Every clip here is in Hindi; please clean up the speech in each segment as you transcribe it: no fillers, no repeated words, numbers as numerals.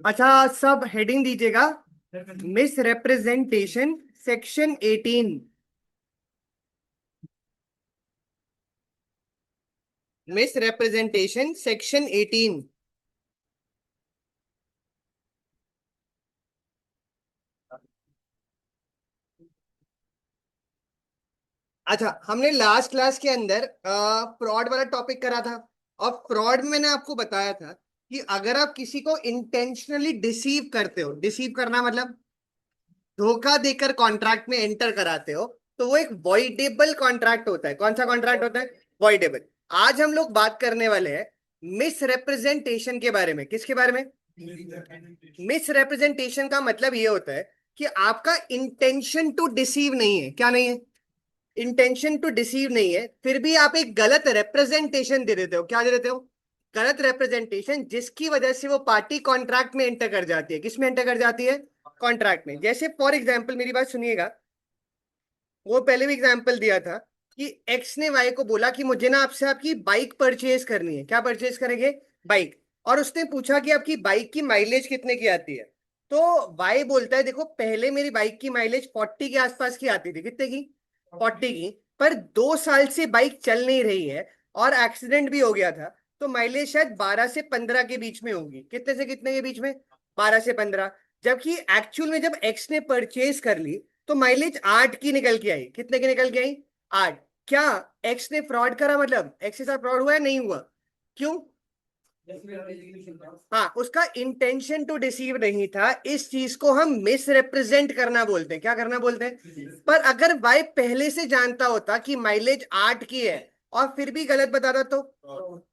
अच्छा, सब हेडिंग दीजिएगा। Miss representation section 18। Miss representation section 18। अच्छा, हमने लास्ट क्लास के अंदर फ्रॉड वाला टॉपिक करा था। और फ्रॉड में मैंने आपको बताया था कि अगर आप किसी को इंटेंशनली डिसीव करते हो, डिसीव करना मतलब धोखा देकर कॉन्ट्रैक्ट में एंटर कराते हो, तो वो एक वॉइडेबल कॉन्ट्रैक्ट होता है। कौन सा कॉन्ट्रैक्ट होता है? वॉइडेबल। आज हम लोग बात करने वाले हैं मिस रिप्रेजेंटेशन के बारे में। किसके बारे में? मिस रिप्रेजेंटेशन का मतलब ये होता है कि आपका इंटेंशन टू डिसीव नहीं है। क्या नहीं है? इंटेंशन टू डिसीव नहीं है, फिर भी आप एक गलत रिप्रेजेंटेशन दे देते हो। क्या दे देते हो? गलत रिप्रेजेंटेशन, जिसकी वजह से वो पार्टी कॉन्ट्रैक्ट में एंटर कर जाती है। किस में एंटर कर जाती है? कॉन्ट्रैक्ट में। जैसे फॉर एग्जाम्पल, मेरी बात सुनिएगा। वो पहले भी एग्जाम्पल दिया था कि एक्स ने वाई को बोला कि मुझे ना आपसे आपकी बाइक परचेज करनी है। क्या परचेज करेंगे? बाइक। और उसने पूछा कि आपकी बाइक की माइलेज कितने की आती है। तो वाई बोलता है, देखो पहले मेरी बाइक की माइलेज 40 के आसपास की आती थी। कितने की? 40 की। पर 2 साल से बाइक चल नहीं रही है और एक्सीडेंट भी हो गया था, तो माइलेज शायद 12 से 15 के बीच में होगी। कितने से कितने के बीच में? 12 से 15। जबकि एक्चुअल में जब एक्स ने परचेज कर ली तो माइलेज 8 की निकल के आई। कितने की निकल के आई? 8। क्या एक्स ने फ्रॉड करा? मतलब एक्स के साथ फ्रॉड हुआ है? नहीं हुआ। क्यों? हाँ, उसका इंटेंशन टू डिसीव नहीं था। इस चीज को हम मिस रिप्रेजेंट करना बोलते हैं। क्या करना बोलते हैं? पर अगर वाई पहले से जानता होता कि माइलेज 8 की है और फिर भी गलत बताता, तो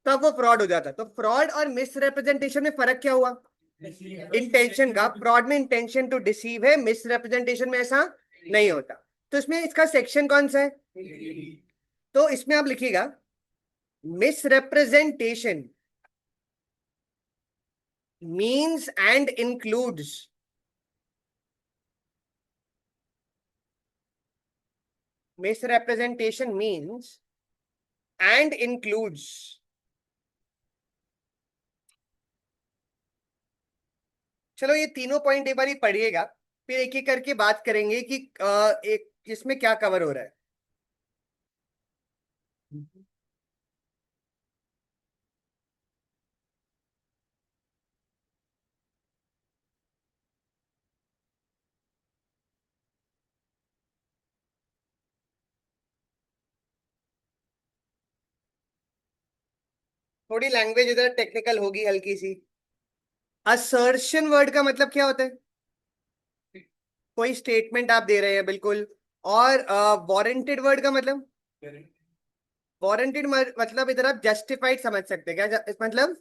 तब वो फ्रॉड हो जाता। तो फ्रॉड और मिस रिप्रेजेंटेशन में फर्क क्या हुआ? इंटेंशन का। फ्रॉड में इंटेंशन टू डिसीव है, मिस रिप्रेजेंटेशन में ऐसा नहीं होता। तो इसमें इसका सेक्शन कौन सा है? तो इसमें आप लिखिएगा misrepresentation means and includes. Misrepresentation means and includes. चलो, ये तीनों पॉइंट एक बार ही पढ़िएगा, फिर एक एक करके बात करेंगे कि एक इसमें क्या कवर हो रहा है। थोड़ी लैंग्वेज इधर टेक्निकल होगी हल्की सी। असर्शन वर्ड का मतलब क्या होता है? कोई स्टेटमेंट आप दे रहे हैं, बिल्कुल। और वारंटेड वर्ड का मतलब? वारंटेड मतलब इधर आप जस्टिफाइड समझ सकते हैं। क्या मतलब?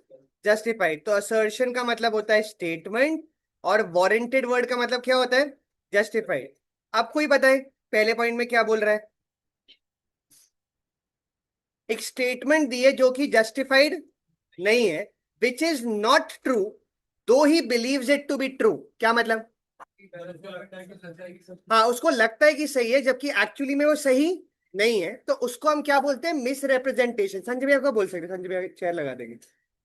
जस्टिफाइड। तो असर्शन का मतलब होता है स्टेटमेंट, और वारंटेड वर्ड का मतलब क्या होता है? जस्टिफाइड। आपको ही बताए पहले पॉइंट में क्या बोल रहा है। एक स्टेटमेंट दी है जो कि जस्टिफाइड नहीं है, which is not true though he believes it to be true. क्या मतलब? हाँ, उसको लगता है कि सही है जबकि एक्चुअली में वो सही नहीं है, तो उसको हम क्या बोलते हैं? Miss representation. संजय भैया को बोल सकते हैं, संजय भैया चेयर लगा देंगे।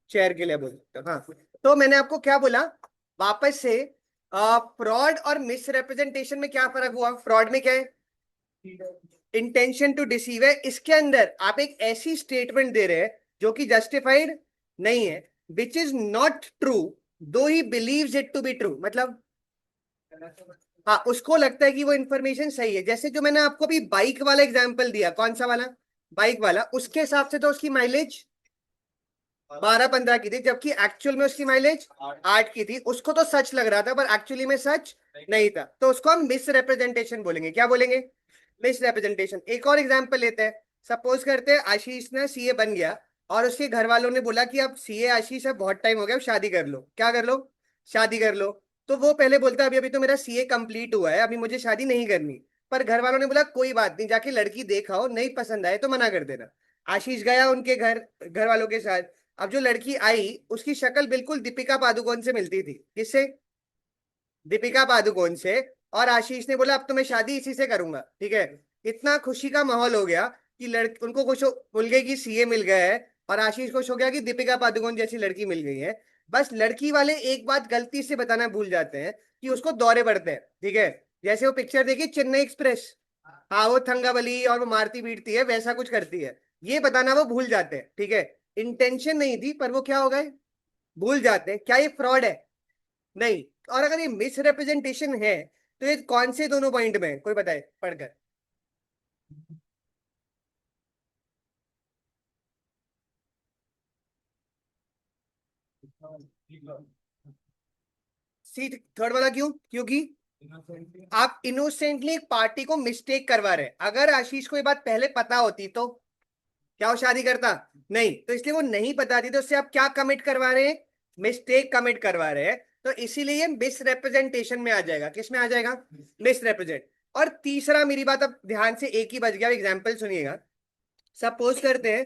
चेयर के लिए बोल सकते हो। हाँ, तो मैंने आपको क्या बोला वापस से? फ्रॉड और मिस रिप्रेजेंटेशन में क्या फर्क हुआ? फ्रॉड में क्या है? इंटेंशन टू डिसीव है। इसके अंदर आप एक ऐसी स्टेटमेंट दे रहे हैं जो कि जस्टिफाइड नहीं है, which is not true though he believes it to be true. मतलब हाँ, उसको लगता है कि वो इन्फॉर्मेशन सही है। जैसे जो मैंने आपको अभी बाइक वाला एग्जांपल दिया, कौन सा वाला? बाइक वाला। उसके हिसाब से तो उसकी माइलेज 12-15 की थी, जबकि एक्चुअल में उसकी माइलेज 8 की थी। उसको तो सच लग रहा था पर एक्चुअली में सच नहीं था। तो उसको हम मिस रिप्रेजेंटेशन बोलेंगे। क्या बोलेंगे? Miss representation. एक और एग्जांपल लेते हैं। सपोज करते हैं आशीष ने सीए बन गया और उसके घर वालों ने बोला कि अब सीए आशीष है, बहुत टाइम हो गया, अब शादी कर लो। क्या कर लो? शादी कर लो। तो वो पहले बोलता है, अभी अभी तो मेरा सीए कंप्लीट हुआ है, अभी मुझे शादी नहीं करनी। पर घर वालों ने बोला कोई बात नहीं, जाके लड़की देखा नहीं पसंद आए तो मना कर देना। आशीष गया उनके घर, घर वालों के साथ। अब जो लड़की आई उसकी शक्ल बिल्कुल दीपिका पादुकोण से मिलती थी। किससे? दीपिका पादुकोण से। और आशीष ने बोला अब तो मैं शादी इसी से करूंगा। ठीक है। इतना खुशी का माहौल हो गया कि उनको खुश मिल गई कि सीए मिल गया है। और आशीष खुश हो गया कि दीपिका पादुकोण जैसी लड़की मिल गई है। बस लड़की वाले एक बात गलती से बताना भूल जाते हैं कि उसको दौरे पड़ते हैं, ठीक है। जैसे वो पिक्चर देखी चेन्नई एक्सप्रेस, हाँ वो थंगावली और वो मारती पीटती है, वैसा कुछ करती है, ये बताना वो भूल जाते हैं, ठीक है। इंटेंशन नहीं थी पर वो क्या हो गए, भूल जाते हैं। क्या ये फ्रॉड है? नहीं। और अगर ये मिस रिप्रेजेंटेशन है तो ये कौन से दोनों पॉइंट में है? कोई बताए पढ़कर। सी थर्ड वाला क्यों? क्योंकि आप इनोसेंटली एक पार्टी को मिस्टेक करवा रहे हैं। अगर आशीष को ये बात पहले पता होती तो क्या वो शादी करता? नहीं। तो इसलिए वो नहीं पता थी तो उससे आप क्या कमिट करवा रहे हैं? मिस्टेक कमिट करवा रहे हैं। तो इसीलिए ये मिस रिप्रेजेंटेशन में आ जाएगा। किस में आ जाएगा? Miss represent. और तीसरा, मेरी बात अब ध्यान से एक ही बच गया, एग्जाम्पल सुनिएगा। सपोज करते हैं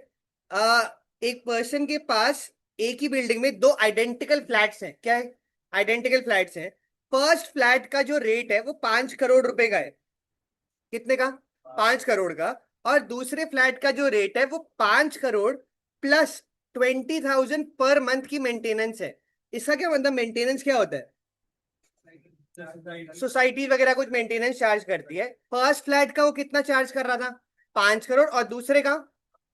एक पर्सन के पास एक ही बिल्डिंग में दो आइडेंटिकल फ्लैट्स हैं। क्या है? आइडेंटिकल फ्लैट्स हैं। फर्स्ट फ्लैट का जो रेट है वो 5 करोड़ रुपए का है। कितने का? 5 करोड़ का। और दूसरे फ्लैट का जो रेट है वो 5 करोड़ प्लस 20,000 पर मंथ की मेंटेनेंस है। इसका क्या मतलब, मेंटेनेंस क्या होता है? सोसाइटी वगैरह कुछ मेंटेनेंस चार्ज करती है। फर्स्ट फ्लैट का वो कितना चार्ज कर रहा था? 5 करोड़। और दूसरे का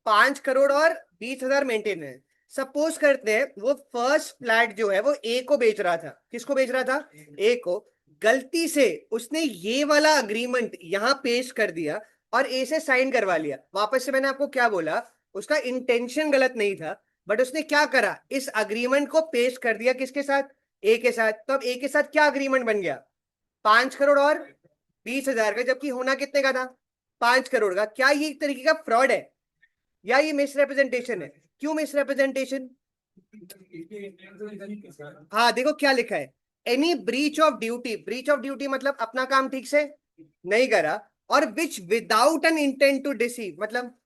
5 करोड़ और 20,000 मेंटेनेंस। सपोज करते हैं वो फर्स्ट फ्लैट जो है वो ए को बेच रहा था। किसको बेच रहा था? ए को। गलती से उसने ये वाला अग्रीमेंट यहां पेश कर दिया और ए से साइन करवा लिया। वापस से मैंने आपको क्या बोला, उसका इंटेंशन गलत नहीं था, बट उसने क्या करा, इस अग्रीमेंट को पेश कर दिया किसके साथ? ए के साथ। तो अब ए के साथ क्या अग्रीमेंट बन गया? 5 करोड़ और 20,000 का, जबकि होना कितने का था? 5 करोड़ का। क्या ये एक तरीके का फ्रॉड है या ये मिसरिप्रेजेंटेशन है? क्यों मिसरिप्रेजेंटेशन? हाँ देखो क्या लिखा है, any breach of duty. Breach of duty मतलब अपना काम ठीक से नहीं करा। और which without an intent to deceive, मतलब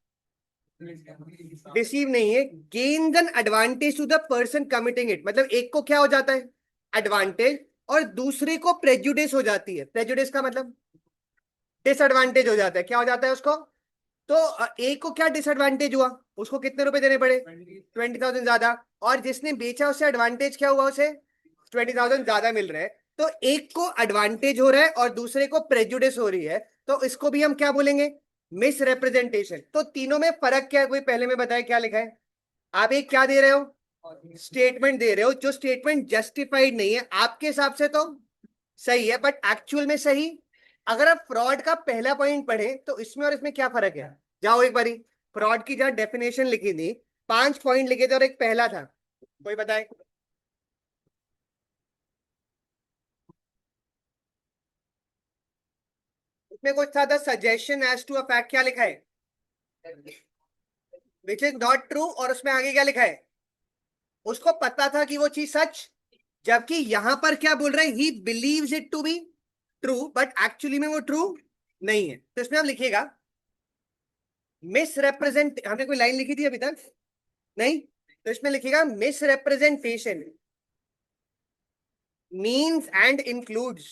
डिसीव नहीं है। Gains an advantage to the person committing it, मतलब एक को क्या हो जाता है? एडवांटेज। और दूसरे को प्रेजुडिस हो जाती है। प्रेजुडिस का मतलब डिसएडवांटेज हो जाता है। क्या हो जाता है उसको? तो एक को क्या डिसएडवांटेज हुआ? उसको कितने रुपए देने पड़े? 20,000 ज्यादा। और जिसने बेचा उससे एडवांटेज क्या हुआ? उसे 20,000 ज्यादा मिल रहे हैं। तो एक को एडवांटेज हो रहा है और दूसरे को प्रेजुडिस हो रही है। तो इसको भी हम क्या बोलेंगे? Miss representation. तो तीनों में फर्क क्या है? कोई पहले में बताए क्या लिखा है? आप एक क्या दे रहे हो? स्टेटमेंट दे रहे हो। जो स्टेटमेंट जस्टिफाइड नहीं है आपके हिसाब से तो सही है, बट एक्चुअल में सही। अगर आप फ्रॉड का पहला पॉइंट पढ़े तो इसमें और इसमें क्या फर्क है? जाओ एक बारी, फ्रॉड की जहां डेफिनेशन लिखी थी, 5 पॉइंट लिखे थे और एक पहला था, कोई बताए। इसमें कुछ था, the suggestion as to a fact, क्या लिखा है? Which is not true. और उसमें आगे क्या लिखा है? उसको पता था कि वो चीज सच। जबकि यहां पर क्या बोल रहे हैं, he believes it to be true, but actually में वो ट्रू नहीं है। तो इसमें आप लिखिएगा मिस रिप्रेजेंट, हमने कोई लाइन लिखी थी अभी तक? नहीं। तो इसमें लिखिएगा misrepresentation means and includes.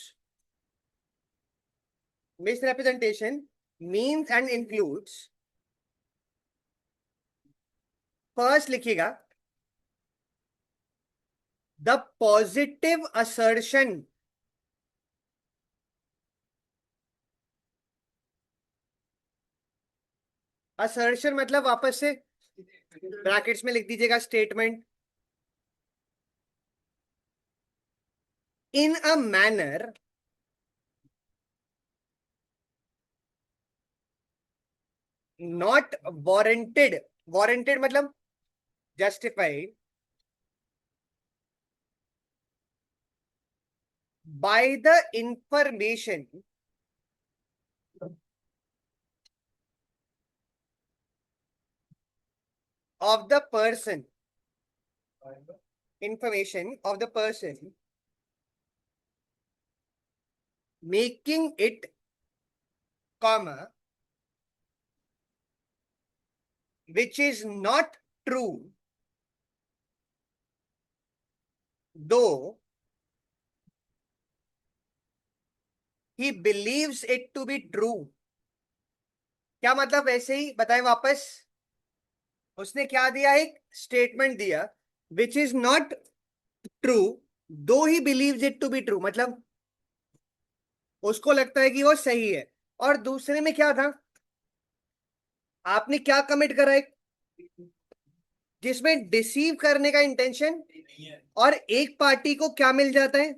Misrepresentation means and includes. First लिखिएगा द पॉजिटिव असर्शन। असर्शन मतलब वापस से ब्रैकेट्स में लिख दीजिएगा statement, in a manner not warranted. Warranted मतलब justified by the information of the person, information of the person making it, comma, which is not true, though he believes it to be true। क्या मतलब? वैसे ही बताएं वापस। उसने क्या दिया, एक स्टेटमेंट दिया विच is not true though he believes it to be true, मतलब उसको लगता है कि वो सही है। और दूसरे में क्या था, आपने क्या कमिट करा, एक जिसमें डिसीव करने का इंटेंशन, और एक पार्टी को क्या मिल जाता है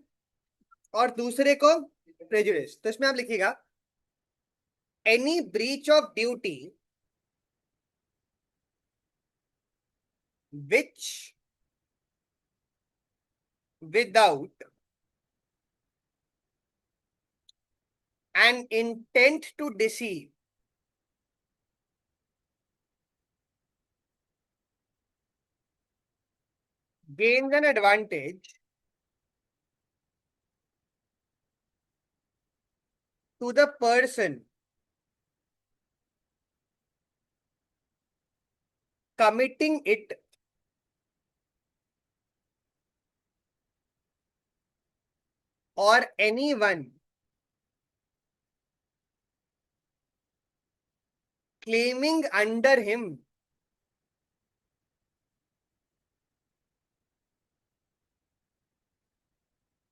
और दूसरे को प्रेजुडिस। तो इसमें आप लिखिएगा any breach of duty which without an intent to deceive gains an advantage to the person committing it or anyone claiming under him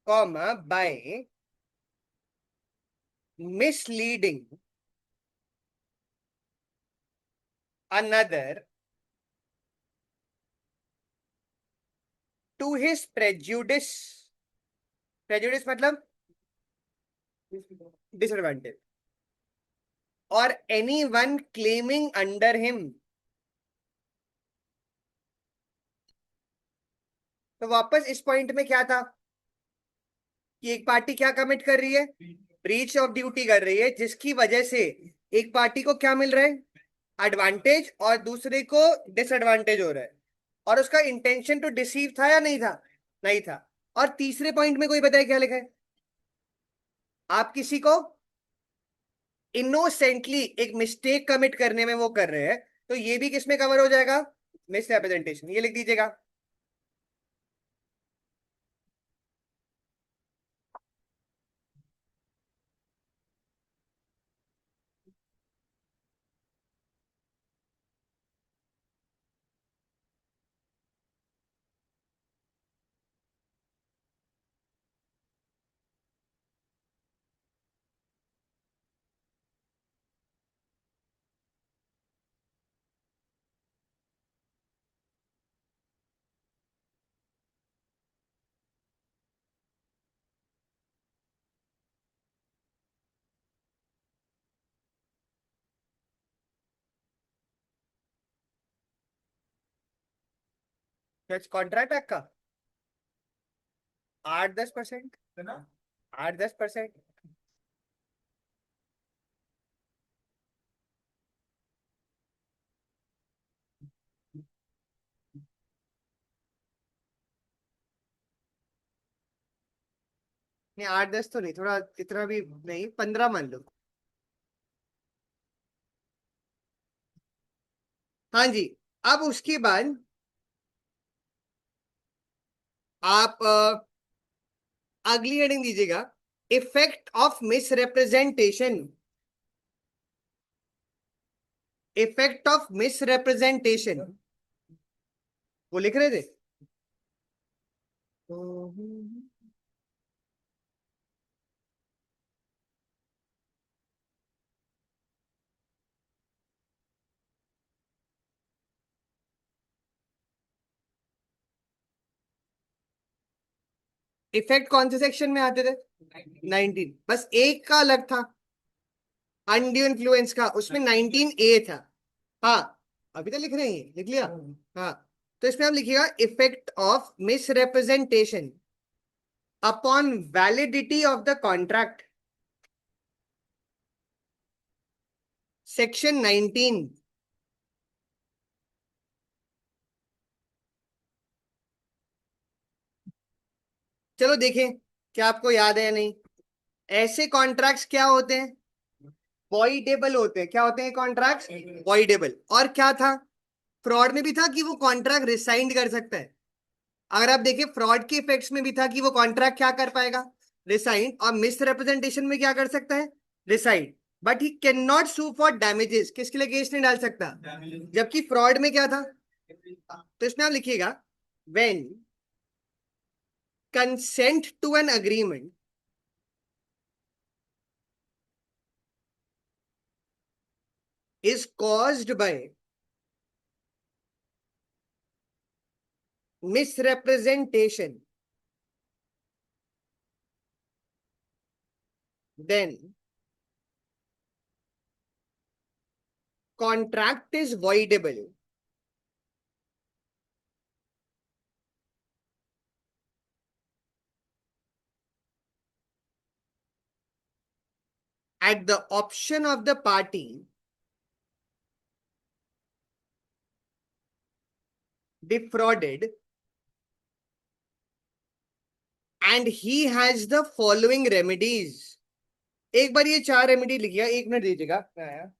comma by misleading another to his prejudice, prejudice मतलब disadvantage, or anyone claiming under him। तो वापस इस पॉइंट में क्या था कि एक पार्टी क्या कमिट कर रही है, ब्रीच ऑफ ड्यूटी कर रही है, जिसकी वजह से एक पार्टी को क्या मिल रहा है, एडवांटेज, और दूसरे को डिसएडवांटेज हो रहा है। और उसका इंटेंशन टू डिसीव था या नहीं था, नहीं था। और तीसरे पॉइंट में कोई बताए क्या लिखा है, आप किसी को इनोसेंटली एक मिस्टेक कमिट करने में वो कर रहे हैं, तो ये भी किसमें कवर हो जाएगा, मिस रिप्रेजेंटेशन। ये लिख दीजिएगा। कॉन्ट्रैक्ट एक्ट का 8-10%, 8-10%। नहीं 8-10 तो नहीं, थोड़ा इतना भी नहीं, 15 मान लो। हाँ जी। अब उसके बाद आप अगली हेडिंग दीजिएगा, effect of misrepresentation, effect of misrepresentation. वो लिख रहे थे, इफेक्ट कौन से सेक्शन में आते थे, 19। बस एक का अलग था, अनड्यू इन्फ्लुएंस का, उसमें 19A था। हाँ, अभी तो लिख रहे हैं, लिख लिया। हाँ, तो इसमें आप लिखिएगा effect of misrepresentation upon validity of the contract, section 19। चलो देखें क्या आपको याद है या नहीं। ऐसे कॉन्ट्रैक्ट्स क्या होते हैं, वॉइडेबल होते हैं। क्या होते हैं कॉन्ट्रैक्ट्स, वॉइडेबल। और क्या था, फ्रॉड में भी था कि वो कॉन्ट्रैक्ट रिसाइंड कर सकता है। अगर आप देखिए फ्रॉड के इफेक्ट्स में भी था कि वो कॉन्ट्रैक्ट क्या कर पाएगा, रिसाइंड। और मिस रिप्रेजेंटेशन में क्या कर सकता है, rescind. But he can not sue for damages, किसके लिए केस नहीं डाल सकता? जबकि फ्रॉड में क्या था? तो इसमें आप लिखिएगा, when consent to an agreement is caused by misrepresentation, then contract is voidable at the option of the party defrauded, and he has the following remedies. एक बार ये चार रेमेडी लिखिए, एक मिनट दीजिएगा, मैं आया।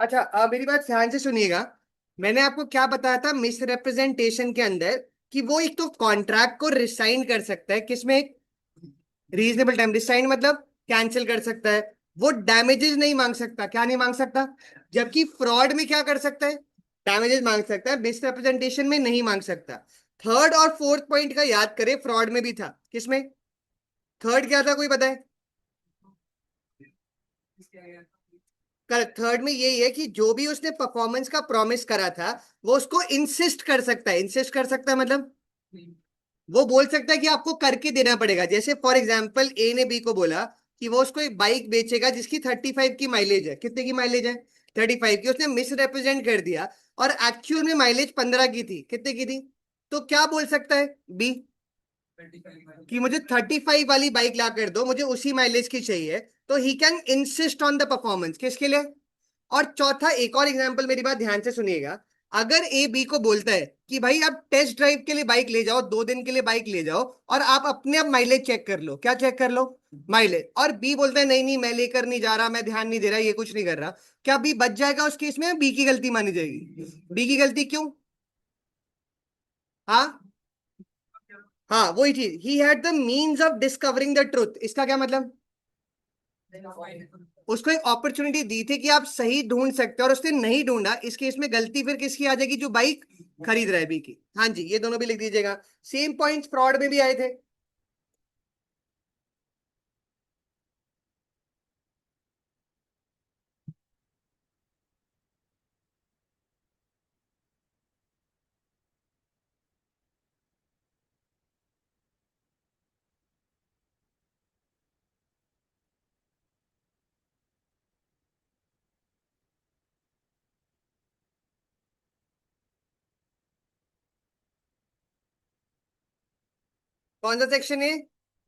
अच्छा, मेरी बात ध्यान से सुनिएगा। मैंने आपको क्या बताया था मिस रिप्रेजेंटेशन के अंदर, कि वो एक तो कॉन्ट्रैक्ट को रिसाइन कर सकता है, किसमें? Reasonable time. रिसाइन मतलब कैंसिल कर सकता है। वो डैमेजेस नहीं मांग सकता, क्या नहीं मांग सकता? जबकि फ्रॉड में क्या कर सकता है? डैमेजेस मांग सकता है, मिस रिप्रेजेंटेशन में नहीं मांग सकता। थर्ड और फोर्थ पॉइंट का याद करें, फ्रॉड में भी था, किसमें? थर्ड क्या था, कोई बताए? करेक्ट, थर्ड में यही है कि जो भी उसने परफॉर्मेंस का प्रॉमिस करा था, वो उसको इंसिस्ट कर सकता है। इंसिस्ट कर सकता है मतलब वो बोल सकता है कि आपको करके देना पड़ेगा। जैसे फॉर एग्जाम्पल, ए ने बी को बोला कि वो उसको एक बाइक बेचेगा जिसकी 35 की माइलेज है। कितने की माइलेज है? 35 की। उसने मिस रिप्रेजेंट कर दिया और एक्चुअल में माइलेज 15 की थी। कितने की थी? तो क्या बोल सकता है बी? कि मुझे 35 वाली बाइक ला कर दो, मुझे उसी माइलेज की चाहिए। तो he can insist on the performance, किसके लिए? और चौथा, एक और एग्जांपल, मेरी बात ध्यान से सुनिएगा। अगर ए बी को बोलता है कि भाई आप टेस्ट ड्राइव के लिए बाइक ले जाओ, 2 दिन के लिए बाइक ले जाओ, और आप अपने आप माइलेज चेक कर लो। क्या चेक कर लो? माइलेज। और बी बोलता है नहीं नहीं, मैं लेकर नहीं जा रहा, मैं ध्यान नहीं दे रहा, ये कुछ नहीं कर रहा। क्या बी बच जाएगा उस केस में? बी की गलती मानी जाएगी? बी की गलती क्यों? हाँ, हाँ, वही चीज, he had the means of discovering the truth. इसका क्या मतलब? उसको एक अपॉर्चुनिटी दी थी कि आप सही ढूंढ सकते हो, और उसने नहीं ढूंढा। इस केस में गलती फिर किसकी आ जाएगी? जो बाइक खरीद रहा है, बी की। हाँ जी, ये दोनों भी लिख दीजिएगा। सेम पॉइंट्स फ्रॉड में भी आए थे। कौन सा सेक्शन है?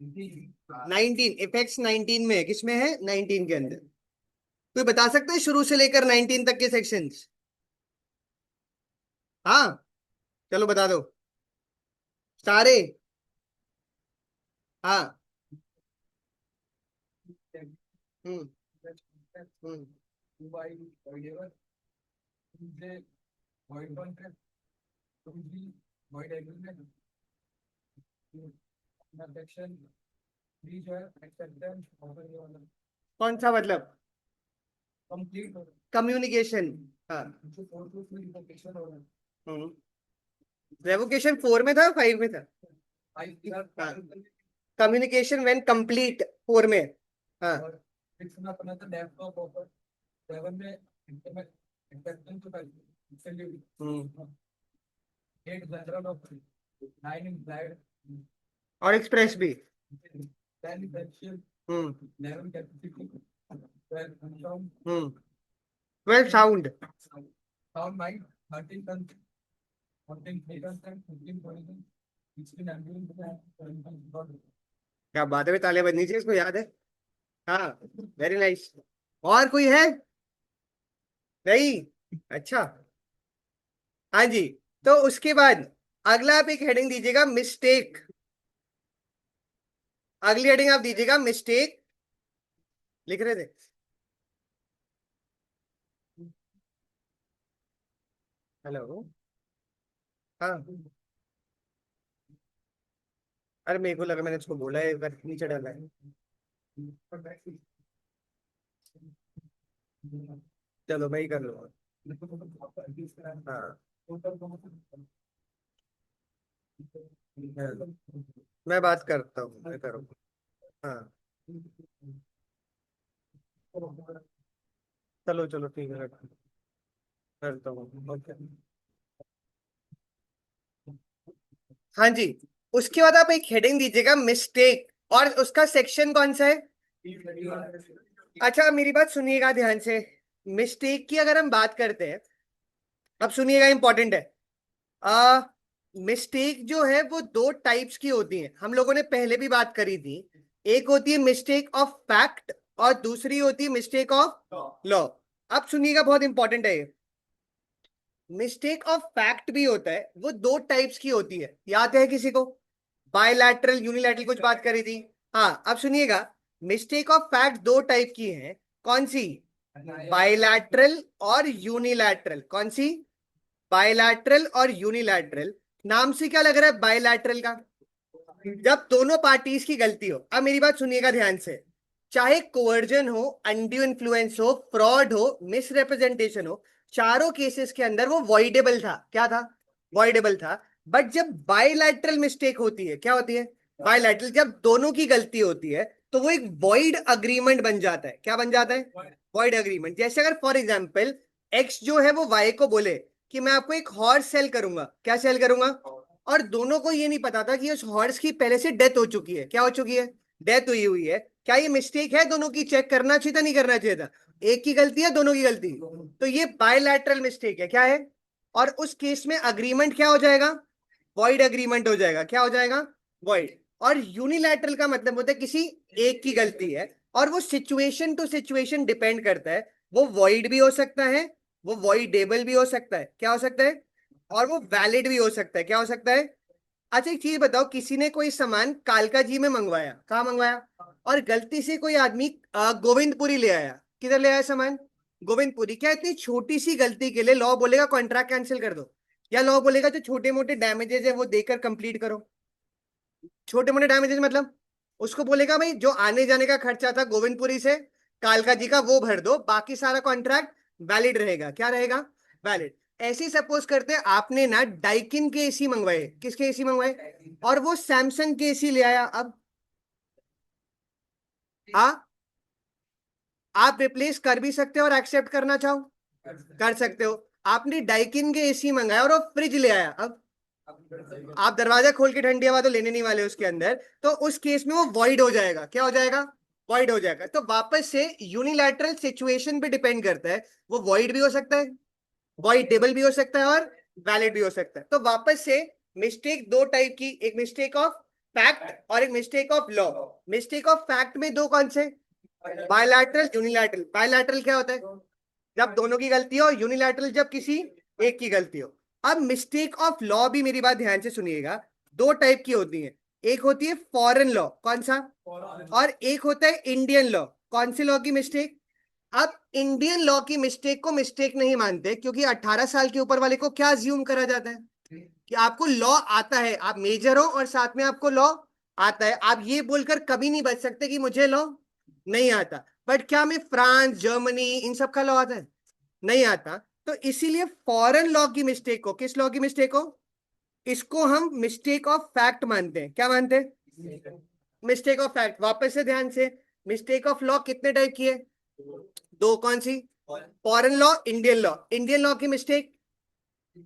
19, इफेक्ट्स 19 में है। किसमें है? 19 के अंदर। कोई बता सकता है शुरू से लेकर 19 तक के सेक्शंस? हाँ, चलो बता दो सारे। हाँ। हम्म। हम्म। कौन सा मतलब? कम्युनिकेशन। हाँ। हम्म। रेवोकेशन 4 में था, 5 में था? हाँ। कम्युनिकेशन व्हेन कंप्लीट 4 में। हाँ। हम्म। और एक्सप्रेस भी। हम्म। हम्म। 12 साउंड। क्या बात है भाई, तालियां बजनी चाहिए, इसको याद है। हाँ। Very nice. और कोई है? नहीं? अच्छा। हाँ जी। तो उसके बाद अगला आप एक हेडिंग दीजिएगा, मिस्टेक। अगली हेडिंग आप दीजिएगा मिस्टेक। लिख रहे थे? हेलो। हाँ। अरे मेरे को लगा मैंने उसको बोला है, अगर नीचे डाला है। चलो मैं ही कर लूंगा। हाँ। हाँ, मैं बात करता हूँ, मैं करूँगा। हाँ। चलो चलो ठीक है, करता हूँ। ओके। हाँ जी। उसके बाद आप एक हेडिंग दीजिएगा मिस्टेक, और उसका सेक्शन कौन सा है? अच्छा, मेरी बात सुनिएगा ध्यान से। मिस्टेक की अगर हम बात करते हैं, अब सुनिएगा, इंपॉर्टेंट है। आ मिस्टेक जो है वो दो टाइप्स की होती है, हम लोगों ने पहले भी बात करी थी। एक होती है मिस्टेक ऑफ फैक्ट, और दूसरी होती है मिस्टेक ऑफ लॉ। अब सुनिएगा, बहुत इंपॉर्टेंट है ये। मिस्टेक ऑफ फैक्ट भी होता है, वो दो टाइप्स की होती है, याद है किसी को? बायलैटरल, यूनिलैटरल, कुछ बात करी थी। हाँ, अब सुनिएगा। मिस्टेक ऑफ फैक्ट दो टाइप की है। कौन सी? बायलैटरल और यूनिलैटरल। कौन सी? बायलैटरल और यूनिलैटरल। नाम से क्या लग रहा है बायलैटरल का? जब दोनों पार्टीज की गलती हो। अब मेरी बात सुनिएगा ध्यान से। चाहे कोवर्जन हो, अनड्यू इन्फ्लुएंस हो, फ्रॉड हो, मिसरिप्रेजेंटेशन हो, चारों केसेस के अंदर वो वॉइडेबल था। क्या था? वॉइडेबल था। बट जब बायलैटरल मिस्टेक होती है, क्या होती है? बायलैटरल, जब दोनों की गलती होती है, तो वो एक वॉइड अग्रीमेंट बन जाता है। क्या बन जाता है? Void agreement. जैसे अगर फॉर एग्जाम्पल एक्स जो है वो वाई को बोले कि मैं आपको एक हॉर्स सेल करूंगा। क्या सेल करूंगा? और दोनों को ये नहीं पता था कि उस हॉर्स की पहले से डेथ हो चुकी है। क्या हो चुकी है? डेथ हुई हुई है। क्या ये मिस्टेक है दोनों की? चेक करना चाहिए था, नहीं करना चाहिए था? एक की गलती है, दोनों की गलती? तो ये बायलैटरल मिस्टेक है। क्या है? और उस केस में अग्रीमेंट क्या हो जाएगा? वॉइड अग्रीमेंट हो जाएगा। क्या हो जाएगा? वॉइड। और यूनिलैटरल का मतलब होता है किसी एक की गलती है, और वो सिचुएशन टू सिचुएशन डिपेंड करता है। वो वॉइड भी हो सकता है, वो वॉइडेबल भी हो सकता है। क्या हो सकता है? और वो वैलिड भी हो सकता है। क्या हो सकता है? अच्छा, एक चीज बताओ, किसी ने कोई सामान कालका जी में मंगवाया, कहाँ मंगवाया, और गलती से कोई आदमी गोविंदपुरी ले आया। किधर ले आया सामान? गोविंदपुरी। क्या इतनी छोटी सी गलती के लिए लॉ बोलेगा कॉन्ट्रैक्ट कैंसिल कर दो? या लॉ बोलेगा जो छोटे मोटे डैमेजेस है वो देकर कंप्लीट करो? छोटे मोटे डैमेजेस मतलब उसको बोलेगा भाई जो आने जाने का खर्चा था गोविंदपुरी से कालका जी का वो भर दो, बाकी सारा कॉन्ट्रैक्ट वैलिड रहेगा। क्या रहेगा? वैलिड। ऐसे ही सपोज करते हैं आपने ना डाइकिन के एसी मंगवाए। किसके एसी मंगवाए? और वो सैमसंग के एसी ले आया। अब हाँ, आप रिप्लेस कर भी सकते हो और एक्सेप्ट करना चाहो, कर सकते हो। आपने डाइकिन के एसी मंगाया और वो फ्रिज ले आया। अब आप दरवाजा खोल के ठंडी हवा तो लेने नहीं वाले उसके अंदर, तो उस केस में वो वॉइड हो जाएगा। क्या हो जाएगा? वॉइड हो जाएगा। तो वापस से यूनिलैटरल सिचुएशन पे डिपेंड करता है। वो वॉइड भी हो सकता है, वॉइडेबल भी हो सकता है, और वैलिड भी हो सकता है। तो वापस से मिस्टेक दो टाइप की, एक मिस्टेक ऑफ फैक्ट और एक mistake of law. Mistake of fact में दो कौन से, बायलैटरल यूनिलैटरल। बायलैटरल क्या होता है, जब दोनों की गलती हो, यूनिलैटरल जब किसी एक की गलती हो। अब मिस्टेक ऑफ लॉ भी मेरी बात ध्यान से सुनिएगा, दो टाइप की होती है। एक होती है फॉरेन लॉ, कौन सा, और एक होता है इंडियन लॉ। कौन से लॉ की मिस्टेक। अब इंडियन लॉ की मिस्टेक को मिस्टेक नहीं मानते, क्योंकि 18 साल के ऊपर वाले को क्या अज्यूम करा जाता है कि आपको लॉ आता है, आप मेजर हो और साथ में आपको लॉ आता है। आप ये बोलकर कभी नहीं बच सकते कि मुझे लॉ नहीं आता। बट क्या हमें फ्रांस जर्मनी इन सब का लॉ आता है, नहीं आता। तो इसीलिए फॉरेन लॉ की मिस्टेक को, किस लॉ की मिस्टेक को, इसको हम मिस्टेक ऑफ फैक्ट मानते हैं। क्या मानते हैं, मिस्टेक ऑफ फैक्ट। वापस से ध्यान से, मिस्टेक ऑफ लॉ कितने टाइप की है, दो। कौन सी, foreign law, Indian law. Indian law की मिस्टेक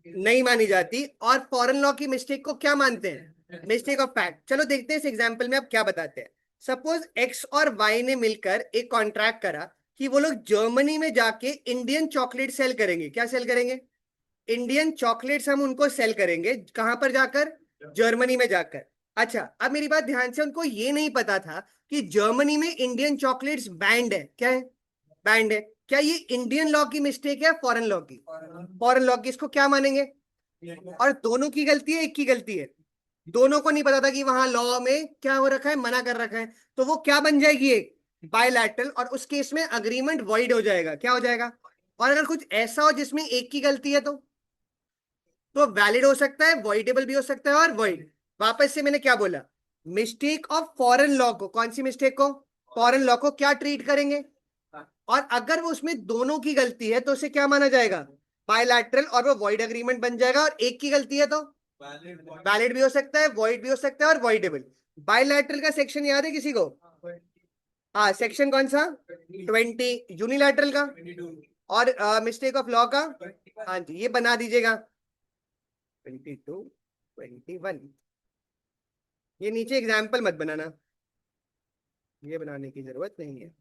नहीं मानी जाती, और फॉरेन लॉ की मिस्टेक को क्या मानते हैं, मिस्टेक ऑफ फैक्ट। चलो देखते हैं इस एग्जांपल में आप क्या बताते हैं। सपोज एक्स और वाई ने मिलकर एक कॉन्ट्रैक्ट करा कि वो लोग जर्मनी में जाके इंडियन चॉकलेट सेल करेंगे। क्या सेल करेंगे, इंडियन चॉकलेट्स हम उनको सेल करेंगे। कहां पर जाकर, जर्मनी में जाकर। अच्छा, अब मेरी बात ध्यान से, उनको ये नहीं पता था कि जर्मनी में इंडियन चॉकलेट्स बैंड है। क्या है, बैंड है। क्या ये इंडियन लॉ की मिस्टेक है, फॉरेन लॉ की, फॉरेन लॉ की। इसको क्या मानेंगे, और दोनों की गलती है, एक की गलती है। दोनों को नहीं पता था कि वहां लॉ में क्या हो रखा है, मना कर रखा है। तो वो क्या बन जाएगी, एक बायलैटरल, और उस केस में अग्रीमेंट वॉइड हो जाएगा। क्या हो जाएगा, और अगर कुछ ऐसा हो जिसमें एक की गलती है तो वैलिड हो सकता है, वॉइडेबल भी हो सकता है, और वॉइड। वापस से मैंने क्या बोला, मिस्टेक ऑफ फॉरेन लॉ को, कौन सी मिस्टेक को, फॉरेन लॉ को क्या ट्रीट करेंगे, और अगर वो उसमें दोनों की गलती है तो उसे क्या माना जाएगा, बायलैटरल, और वो वॉइड एग्रीमेंट बन जाएगा। और एक की गलती है तो वैलिड भी हो सकता है, वॉइड भी हो सकता है, और वॉइडेबल। बायलैटरल का सेक्शन याद है किसी को, हाँ सेक्शन कौन सा, 20। यूनिलैटरल का और मिस्टेक ऑफ लॉ का, हाँ जी ये बना दीजिएगा, 22, 21। ये नीचे एग्जाम्पल मत बनाना, ये बनाने की जरूरत नहीं है।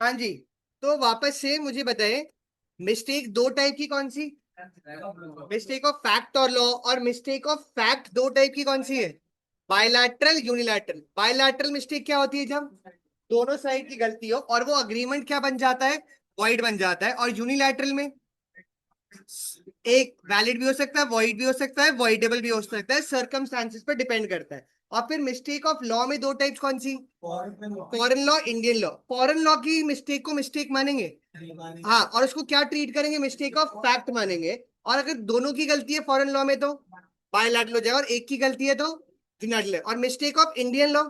हाँ जी। तो वापस से मुझे बताए, मिस्टेक दो टाइप की कौन सी? मिस्टेक ऑफ फैक्ट और लॉ, और मिस्टेक ऑफ फैक्ट दो टाइप की कौन सी है? Bilateral, unilateral. बायलैटरल मिस्टेक क्या होती है? जब दोनों साइड की गलती हो और वो अग्रीमेंट क्या बन जाता है? वॉइड बन जाता है। और यूनिलैटरल में एक वैलिड भी हो सकता है, वॉइड भी हो सकता है, वॉइडेबल भी हो सकता है, सर्कमस्टांसेस पर डिपेंड करता है। और फिर मिस्टेक ऑफ लॉ में दो टाइप्स कौन सी? Foreign law, Indian law. Foreign law की मिस्टेक को मिस्टेक मानेंगे, हाँ, और उसको क्या ट्रीट करेंगे? मिस्टेक ऑफ फैक्ट मानेंगे। और अगर दोनों की गलती है फॉरेन लॉ में तो बायलैटरल हो जाएगा, और एक की गलती है तो यूनिलैटरल। और मिस्टेक ऑफ इंडियन लॉ,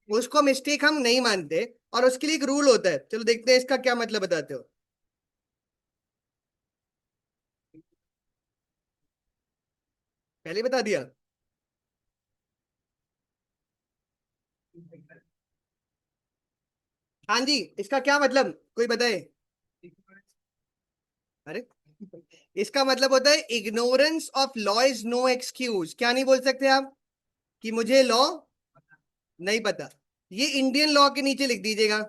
उसको मिस्टेक हम नहीं मानते, और उसके लिए एक रूल होता है। चलो देखते हैं इसका क्या मतलब, बताते हो। पहले बता दिया। हाँ जी, इसका क्या मतलब, कोई बताए? अरे, इसका मतलब होता है ignorance of law is no excuse. क्या नहीं बोल सकते आप? कि मुझे लॉ नहीं पता। ये इंडियन लॉ के नीचे लिख दीजिएगा।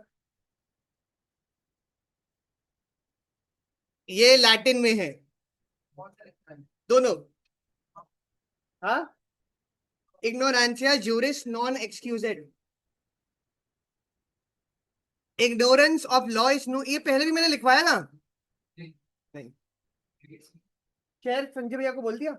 ये लैटिन में है, दोनों। हाँ, ignorantia juris non excusat. Ignorance of law is no, ये पहले भी मैंने लिखवाया ना? नहीं, खैर संजय भैया को बोल दिया।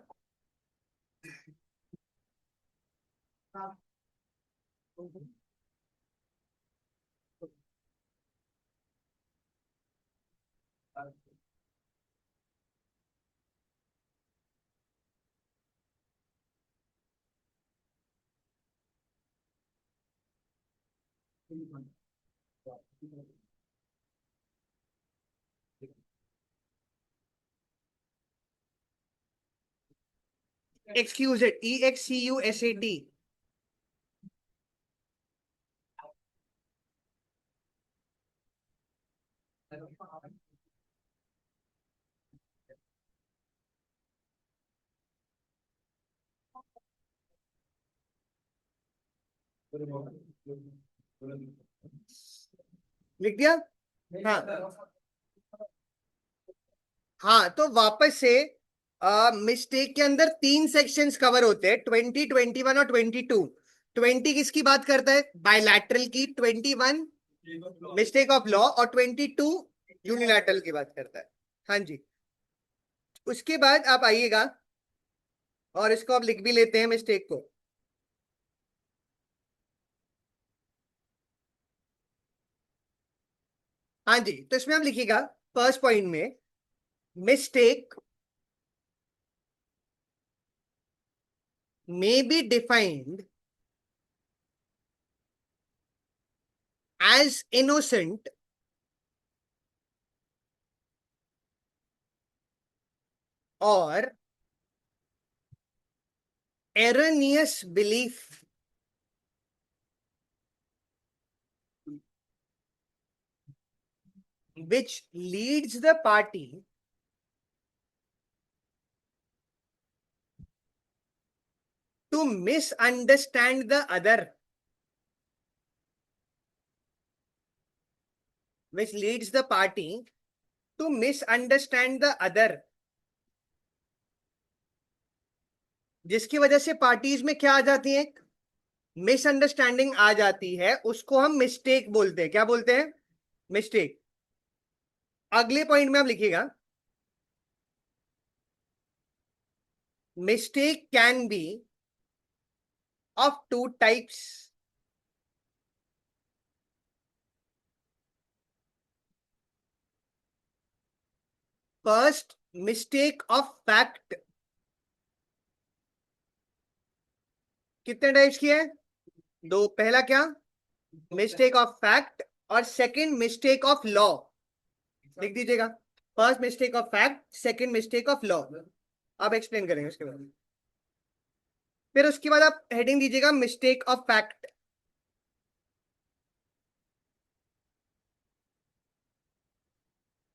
Excuse it, EXCUSAT। लिख दिया। हाँ हाँ, तो वापस से मिस्टेक के अंदर तीन सेक्शंस कवर होते हैं, 20, 21 और 22। 20 किसकी बात करता है? बायलैटरल की। 21 मिस्टेक ऑफ लॉ, और 22 यूनिलैटरल की बात करता है। हाँ जी। उसके बाद आप आइएगा, और इसको आप लिख भी लेते हैं मिस्टेक को। हाँ जी, तो इसमें आप लिखिएगा फर्स्ट पॉइंट में, mistake may be defined as innocent or erroneous belief which leads the party to misunderstand the other, which leads the party to misunderstand the other, जिसकी वजह से पार्टीज में क्या आ जाती है? मिसअंडरस्टैंडिंग आ जाती है, उसको हम मिस्टेक बोलते हैं। क्या बोलते हैं? मिस्टेक। अगले पॉइंट में आप लिखिएगा, mistake can be of two types. First, mistake of fact. कितने टाइप्स की है? दो। पहला क्या? मिस्टेक ऑफ फैक्ट, और सेकंड मिस्टेक ऑफ लॉ। लिख दीजिएगा, first mistake of fact, second mistake of law. अब एक्सप्लेन करेंगे उसके बाद। फिर उसके बाद आप हेडिंग दीजिएगा मिस्टेक ऑफ फैक्ट।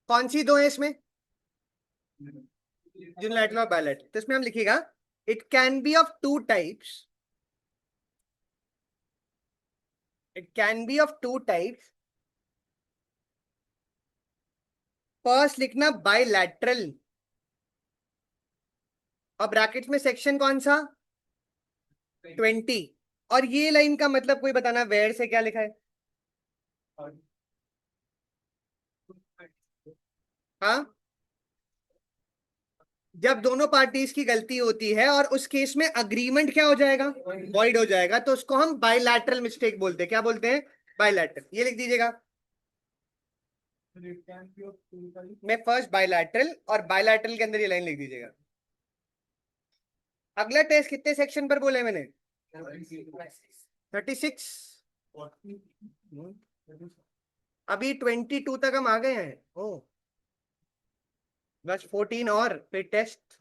कौन सी दो है इसमें? यूनिलैटरल और बायलैटरल। तो इसमें हम लिखिएगा, it can be of two types, it can be of two types. First लिखना बायलैटरल, और ब्रैकेट्स में सेक्शन कौन सा? 20। और ये लाइन का मतलब कोई बताना, वेयर से क्या लिखा है? हाँ, जब दोनों पार्टीज की गलती होती है और उस केस में अग्रीमेंट क्या हो जाएगा? वॉइड हो जाएगा, तो उसको हम बायलैटरल मिस्टेक बोलते हैं। क्या बोलते हैं? बायलैटरल। ये लिख दीजिएगा, मैं फर्स्ट बायलैटरल, और बायलैटरल के अंदर ये लाइन लिख दीजिएगा। अगला टेस्ट कितने सेक्शन पर बोले मैंने? 36। अभी 22 तक हम आ गए हैं। ओ, बस 14 और फिर टेस्ट।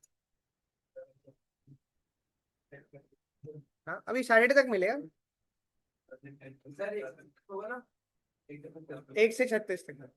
हाँ, अभी 8:30 तक मिलेगा। 1 से 36 तक।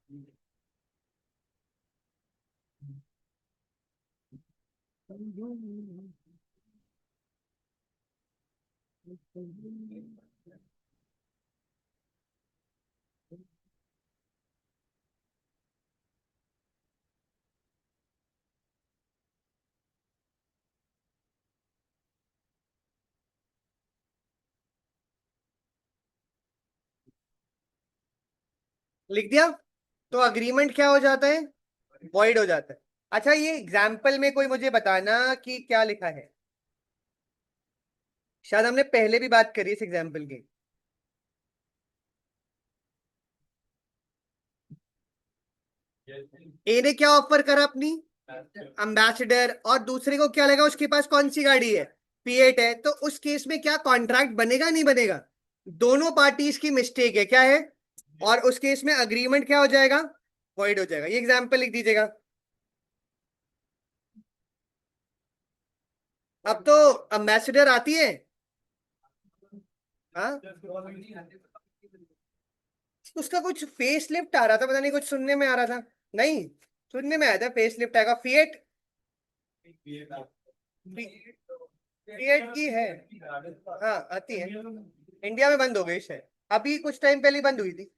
लिख दिया। तो अग्रीमेंट क्या हो जाता है? वॉइड हो जाता है। अच्छा, ये एग्जाम्पल में कोई मुझे बताना कि क्या लिखा है। शायद हमने पहले भी बात करी इस एग्जाम्पल की। ए ने क्या ऑफर करा अपनी, एम्बेसडर, और दूसरे को क्या लगा, उसके पास कौन सी गाड़ी है, P8 है, तो उस केस में क्या कॉन्ट्रैक्ट बनेगा नहीं बनेगा? दोनों पार्टीज की मिस्टेक है, क्या है? और उस केस में अग्रीमेंट क्या हो जाएगा, वॉइड हो जाएगा। ये एग्जाम्पल लिख दीजिएगा। अब तो एम्बेसडर आती है। हाँ, उसका कुछ फेस लिफ्ट आ रहा था, पता नहीं, कुछ सुनने में आ रहा था। नहीं, सुनने में आया था फेस लिफ्ट आएगा, फिएट। फिएट की है। हाँ, आती है। इंडिया में बंद हो गई शायद, अभी कुछ टाइम पहले बंद हुई थी।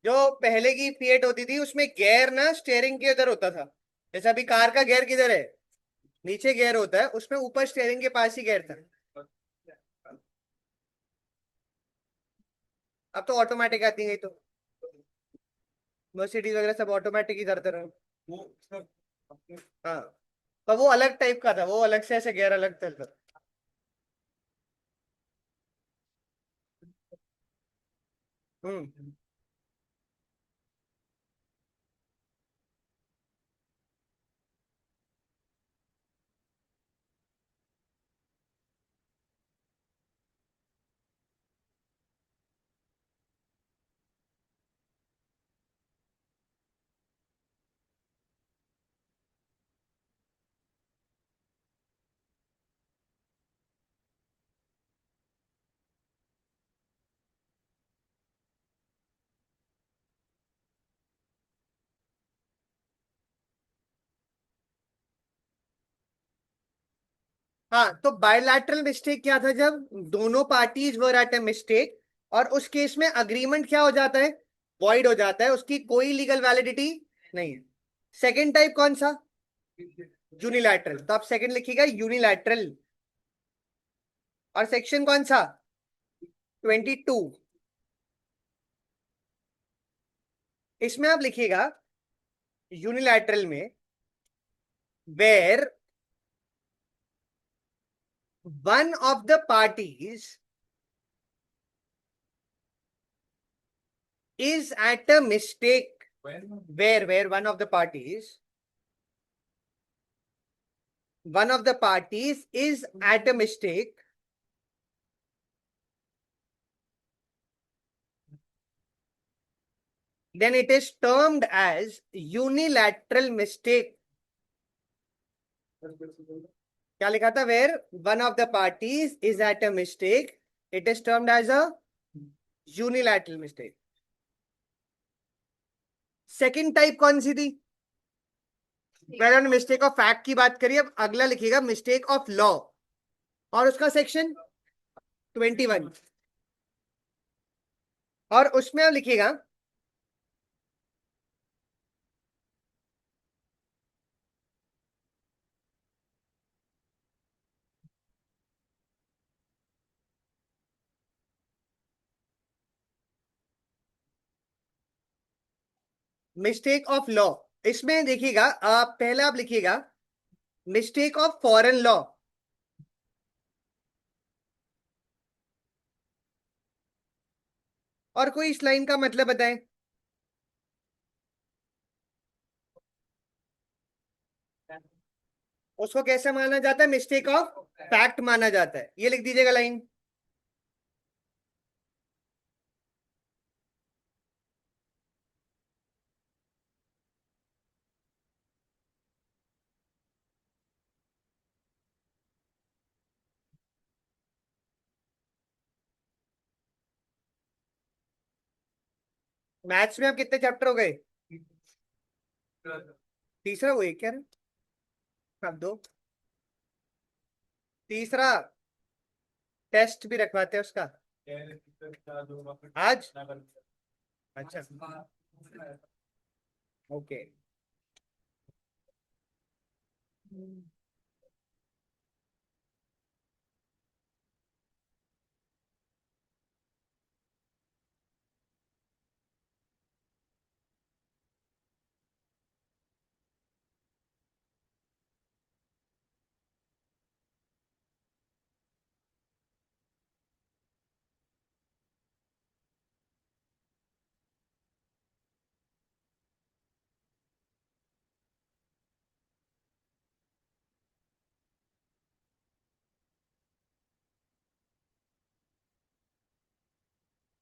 जो पहले की फिएट होती थी उसमें गियर ना स्टेयरिंग के उधर होता था। जैसे अभी कार का गियर किधर है, नीचे गियर होता है, उसमें ऊपर स्टेयरिंग के पास ही गियर था। अब तो ऑटोमेटिक आती है, तो मर्सिडीज वगैरह सब ऑटोमेटिक ही करते रहो। हाँ, पर वो अलग टाइप का था, वो अलग से ऐसे गियर अलग था। हम्म। हाँ, तो बायलैटरल मिस्टेक क्या था, जब दोनों parties were at a mistake, और उस केस में अग्रीमेंट क्या हो जाता है, वॉइड हो जाता है, उसकी कोई लीगल वैलिडिटी नहीं है। सेकंड टाइप कौन सा, यूनिलैटरल, तो आप सेकंड लिखिएगा यूनिलैटरल। और सेक्शन कौन सा, 22। इसमें आप लिखिएगा यूनिलैटरल में, where one of the parties is at a mistake, where one of the parties is at a mistake, then it is termed as unilateral mistake। क्या लिखा था, where one of the parties is at a mistake, it is termed as a unilateral mistake। Second type कौन सी थी, पहले हमने मिस्टेक ऑफ फैक्ट की बात करी, अब अगला लिखिएगा मिस्टेक ऑफ लॉ, और उसका सेक्शन 21। और उसमें आप लिखिएगा मिस्टेक ऑफ लॉ। इसमें देखिएगा, आप पहले आप लिखिएगा मिस्टेक ऑफ फॉरेन लॉ। और कोई इस लाइन का मतलब बताएं। उसको कैसे माना जाता है, मिस्टेक ऑफ फैक्ट माना जाता है, ये लिख दीजिएगा लाइन। मैथ्स में आप कितने चैप्टर हो गए, तीसरा, वो एक क्या अब दो, तीसरा टेस्ट भी रखवाते हैं उसका आज। अच्छा, ओके।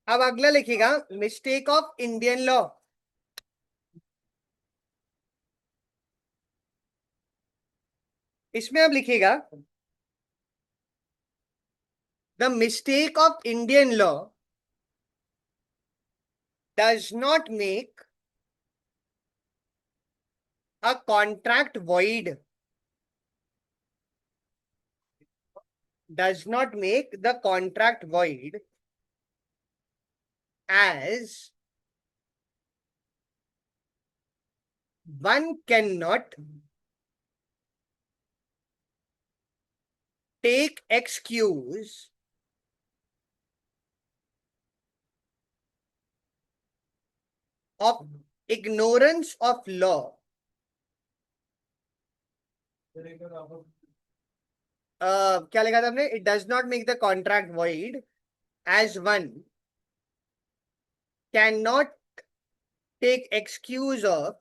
अब अगला लिखिएगा मिस्टेक ऑफ इंडियन लॉ। इसमें अब लिखिएगा the mistake of Indian law does not make a contract void, does not make the contract void, as one cannot take excuse of ignorance of law. क्या लिखा था आपने? It does not make the contract void as one cannot take excuse of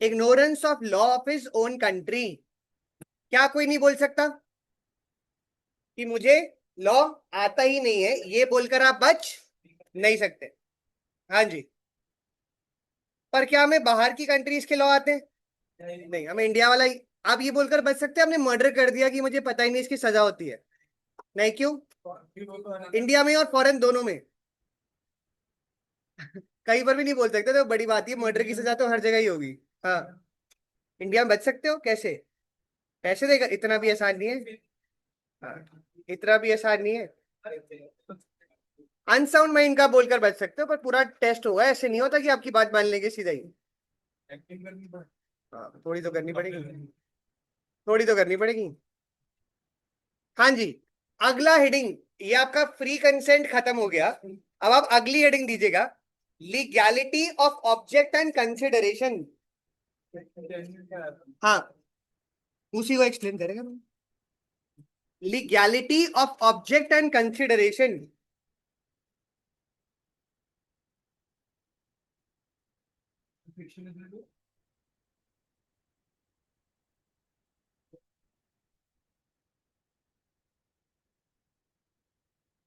ignorance of law of his own country. क्या कोई नहीं बोल सकता कि मुझे लॉ आता ही नहीं है, ये बोलकर आप बच नहीं सकते? हाँ जी। पर क्या हमें बाहर की कंट्रीज के लॉ आते हैं? नहीं, हमें इंडिया वाला ही। आप ये बोलकर बच सकते हैं आपने मर्डर कर दिया कि मुझे पता ही नहीं इसकी सजा होती है? नहीं, क्यों? इंडिया में और फॉरेन दोनों में कहीं पर भी नहीं बोल सकते, तो बड़ी बात है, मर्डर की सजा तो हर जगह ही होगी। हाँ, इंडिया में बच सकते हो कैसे? पैसे देगा? इतना भी आसान नहीं है। हाँ, इतना भी आसान नहीं है। अनसाउंड माइंड का बोलकर बच सकते हो, पर पूरा टेस्ट होगा, ऐसे नहीं होता कि आपकी बात मान लेंगे सीधा ही। हाँ, थोड़ी तो करनी पड़ेगी, थोड़ी तो करनी पड़ेगी। हाँ जी। अगला हेडिंग, ये आपका फ्री कंसेंट खत्म हो गया। अब आप अगली हेडिंग दीजिएगा, legality of object and consideration. हाँ, उसी को एक्सप्लेन करेगा। Legality of object and consideration.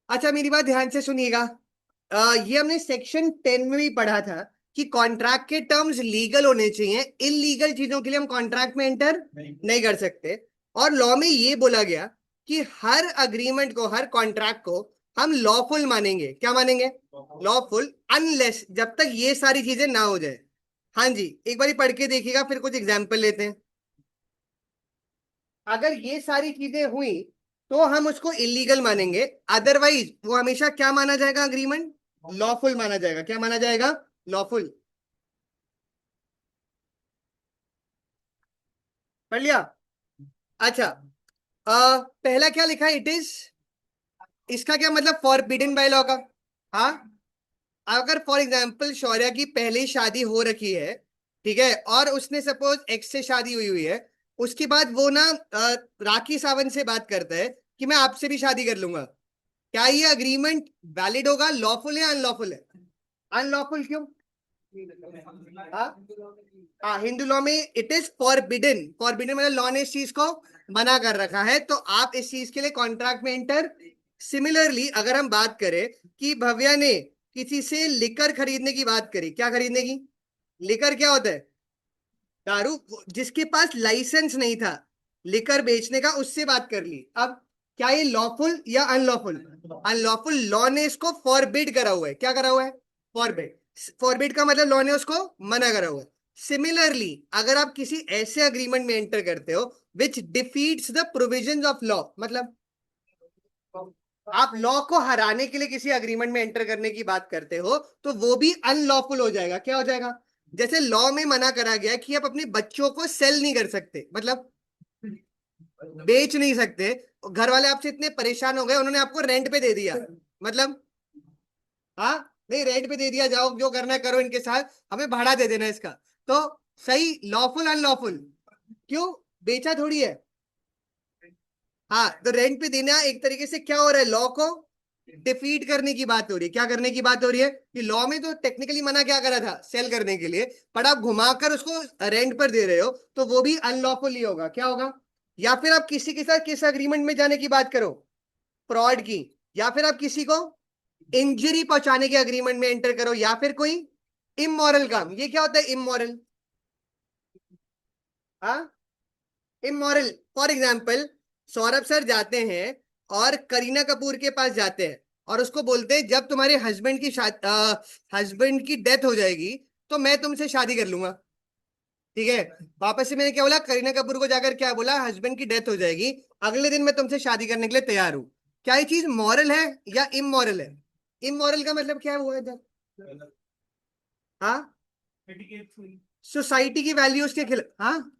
अच्छा, मेरी बात ध्यान से सुनिएगा। ये हमने सेक्शन 10 में भी पढ़ा था कि कॉन्ट्रैक्ट के टर्म्स लीगल होने चाहिए, इलीगल चीजों के लिए हम कॉन्ट्रैक्ट में एंटर नहीं कर सकते। और लॉ में ये बोला गया कि हर अग्रीमेंट को, हर कॉन्ट्रैक्ट को हम लॉफुल मानेंगे। क्या मानेंगे? लॉफुल, अनलेस, जब तक ये सारी चीजें ना हो जाए। हाँ जी, एक बार पढ़ के देखिएगा, फिर कुछ एग्जाम्पल लेते हैं। अगर ये सारी चीजें हुई तो हम उसको इलीगल मानेंगे, अदरवाइज वो हमेशा क्या माना जाएगा? अग्रीमेंट लॉफुल माना जाएगा। क्या माना जाएगा? लॉफुल। पढ़ लिया? अच्छा, पहला क्या लिखा है? इट इज, इसका क्या मतलब? फॉरबिडन बाय लॉ का। हाँ, अगर फॉर एग्जाम्पल शौर्या की पहले शादी हो रखी है, ठीक है, और उसने सपोज एक्स से शादी हुई हुई है, उसके बाद वो ना राखी सावंत से बात करता है कि मैं आपसे भी शादी कर लूंगा, क्या ये अग्रीमेंट वैलिड होगा? लॉफुल है अनलॉफुल है? अनलॉफुल क्यों? हाँ, हाँ, हिंदू लॉ में इट इज फॉरबिडन। फॉरबिडन मतलब लॉ ने इस चीज को मना कर रखा है, तो आप इस चीज के लिए कॉन्ट्रैक्ट में एंटर। सिमिलरली अगर हम बात करें कि भव्या ने किसी से लिकर खरीदने की बात करी, क्या खरीदने की? लिकर क्या होता है? दारू। जिसके पास लाइसेंस नहीं था लिकर बेचने का, उससे बात कर ली। अब क्या ये लॉफुल या अनलॉफुल? अनलॉफुल। लॉ ने इसको फॉरबिड करा हुआ है। क्या करा हुआ है? फॉरबिड। फॉरबिड का मतलब लॉ ने उसको मना करा हुआ है। सिमिलरली अगर आप किसी ऐसे अग्रीमेंट में एंटर करते हो which defeats the provisions of law, मतलब आप लॉ को हराने के लिए किसी अग्रीमेंट में एंटर करने की बात करते हो, तो वो भी अनलॉफुल हो जाएगा। क्या हो जाएगा? जैसे लॉ में मना करा गया कि आप अपने बच्चों को सेल नहीं कर सकते, मतलब बेच नहीं सकते। घर वाले आपसे इतने परेशान हो गए, उन्होंने आपको रेंट पे दे दिया, मतलब हाँ, नहीं, रेंट पे दे दिया, जाओ जो करना है करो इनके साथ, हमें भाड़ा दे देना इसका। तो सही, लॉफुल अनलॉफुल? क्यों? बेचा थोड़ी है। हाँ, तो रेंट पे देना एक तरीके से क्या हो रहा है? लॉ को डिफीट करने की बात हो रही है। क्या करने की बात हो रही है? कि लॉ में तो टेक्निकली मना क्या करा था? सेल करने के लिए, पर आप घुमाकर उसको रेंट पर दे रहे हो, तो वो भी अनलॉफुल ही होगा। क्या होगा? या फिर आप किसी के साथ किस अग्रीमेंट में जाने की बात करो? फ्रॉड की। या फिर आप किसी को इंजरी पहुंचाने के अग्रीमेंट में एंटर करो, या फिर कोई इमोरल काम। ये क्या होता है इमोरल? हाँ, immoral. For example, Saurabh sir जाते हैं और करीना कपूर के पास जाते हैं और उसको बोलते हैं जब तुम्हारे हस्बैंड की डेथ हो जाएगी तो मैं तुमसे शादी कर लूंगा। ठीक है, वापस से मैंने क्या बोला, करीना कपूर को जाकर क्या बोला, हस्बैंड की डेथ हो जाएगी, अगले दिन मैं तुमसे शादी करने के लिए तैयार हूं। क्या ये चीज मॉरल है या इमोरल है? इमोरल का मतलब क्या हुआ इधर? हाँ, सोसाइटी की वैल्यूज के खिलाफ। हाँ,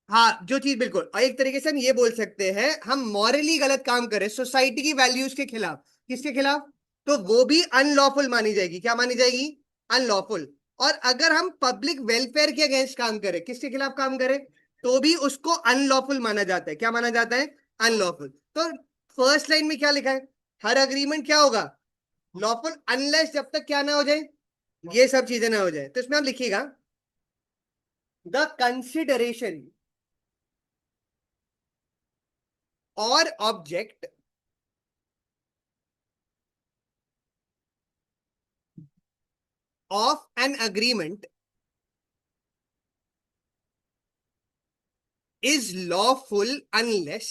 हाँ, जो चीज बिल्कुल, और एक तरीके से हम ये बोल सकते हैं हम मॉरली गलत काम करें सोसाइटी की वैल्यूज के खिलाफ। किसके खिलाफ? तो वो भी अनलॉफुल मानी जाएगी। क्या मानी जाएगी? अनलॉफुल। और अगर हम पब्लिक वेलफेयर के अगेंस्ट काम करें, किसके खिलाफ काम करें, तो भी उसको अनलॉफुल माना जाता है। क्या माना जाता है? अनलॉफुल। तो फर्स्ट लाइन में क्या लिखा है? हर अग्रीमेंट क्या होगा? लॉफुल अनलेस, जब तक क्या ना हो जाए, ये सब चीजें ना हो जाए। तो इसमें हम लिखिएगा द कंसिडरेशन और object of an agreement is lawful unless,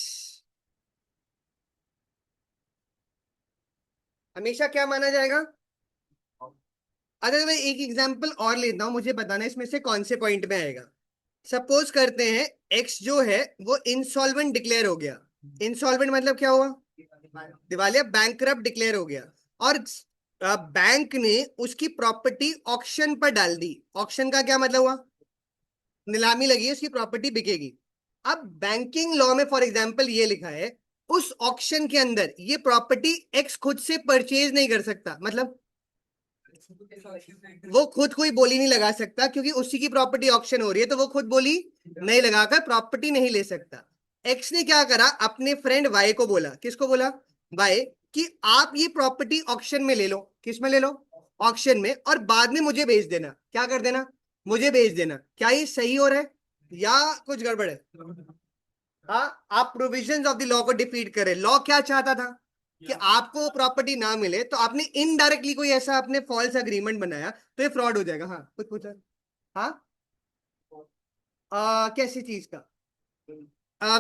हमेशा क्या माना जाएगा? अगर मैं एक एग्जांपल और लेता हूं, मुझे बताना इसमें से कौन से पॉइंट में आएगा। सपोज करते हैं एक्स जो है वो इंसॉल्वेंट डिक्लेयर हो गया। इंसॉल्वेंट मतलब क्या हुआ? दिवालिया, बैंकरप्ट डिक्लेयर हो गया। और बैंक ने उसकी प्रॉपर्टी ऑक्शन पर डाल दी। ऑक्शन का क्या मतलब हुआ? नीलामी लगी है, उसकी प्रॉपर्टी बिकेगी। अब बैंकिंग लॉ में फॉर एग्जांपल ये लिखा है उस ऑक्शन के अंदर ये प्रॉपर्टी एक्स खुद से परचेज नहीं कर सकता। मतलब वो खुद कोई बोली नहीं लगा सकता, क्योंकि उसी की प्रॉपर्टी ऑक्शन हो रही है, तो वो खुद बोली नहीं लगाकर प्रॉपर्टी नहीं ले सकता। एक्स ने क्या करा, अपने फ्रेंड वाई को बोला। किसको बोला? वाई, कि आप ये प्रॉपर्टी ऑक्शन में ले लो। किस में ले लो? ऑक्शन में, और बाद में मुझे भेज देना। क्या कर देना? मुझे भेज देना। क्या ये सही हो रहा है या कुछ गड़बड़ है? हाँ, आप प्रोविजंस ऑफ द लॉ को डिफीट करे। लॉ क्या चाहता था कि आपको प्रॉपर्टी ना मिले, तो आपने इनडायरेक्टली कोई ऐसा आपने फॉल्स अग्रीमेंट बनाया, तो ये फ्रॉड हो जाएगा। हाँ, कुछ पूछा? हाँ, कैसी चीज का?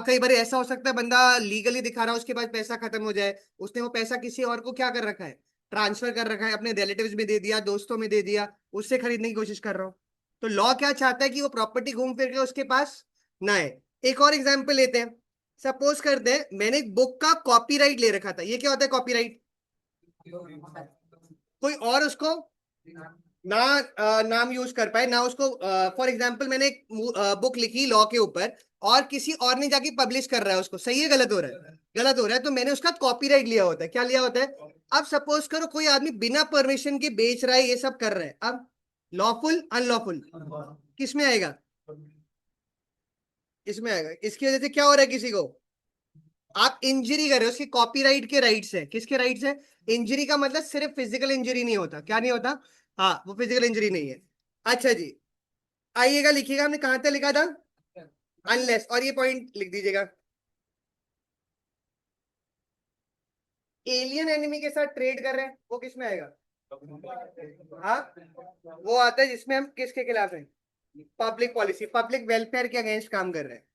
कई बार ऐसा हो सकता है बंदा लीगली दिखा रहा है, उसके पास पैसा खत्म हो जाए, उसने वो पैसा किसी और को क्या कर रखा है, ट्रांसफर कर रखा है, अपने रिलेटिव्स में दे दिया, दोस्तों में दे दिया, उससे खरीदने की कोशिश कर रहा हूँ। तो लॉ क्या चाहता है कि वो प्रॉपर्टी घूम फिर के उसके पास ना है। एक और एग्जाम्पल लेते हैं। सपोज करते हैं मैंने एक बुक का कॉपीराइट ले रखा था। ये क्या होता है कॉपीराइट? कोई और उसको ना नाम यूज कर पाए ना उसको। फॉर एग्जाम्पल, मैंने एक बुक लिखी लॉ के ऊपर, और किसी और ने जाके पब्लिश कर रहा है उसको। सही है गलत हो रहा है? गलत हो रहा है, तो मैंने उसका कॉपीराइट लिया होता है। क्या लिया होता है? अब सपोज करो कोई आदमी बिना परमिशन के बेच रहा है, ये सब कर रहा है, अब लॉफुल अनलॉफुल किस में आएगा? इसमें आएगा। इसकी वजह से क्या हो रहा है, किसी को आप इंजरी कर रहे हो, उसके कॉपीराइट के राइट्स है। किसके राइट्स है? इंजरी का मतलब सिर्फ फिजिकल इंजरी नहीं होता। क्या नहीं होता? हाँ, वो फिजिकल इंजरी नहीं है। अच्छा जी, आइएगा, लिखिएगा हमने कहां तक लिखा था, अनलेस, और ये पॉइंट लिख दीजिएगा। एलियन एनिमी के साथ ट्रेड कर रहे हैं, वो किस में आएगा? हाँ, वो आता है जिसमें हम किसके खिलाफ हैं? पब्लिक पॉलिसी, पब्लिक वेलफेयर के अगेंस्ट काम कर रहे हैं।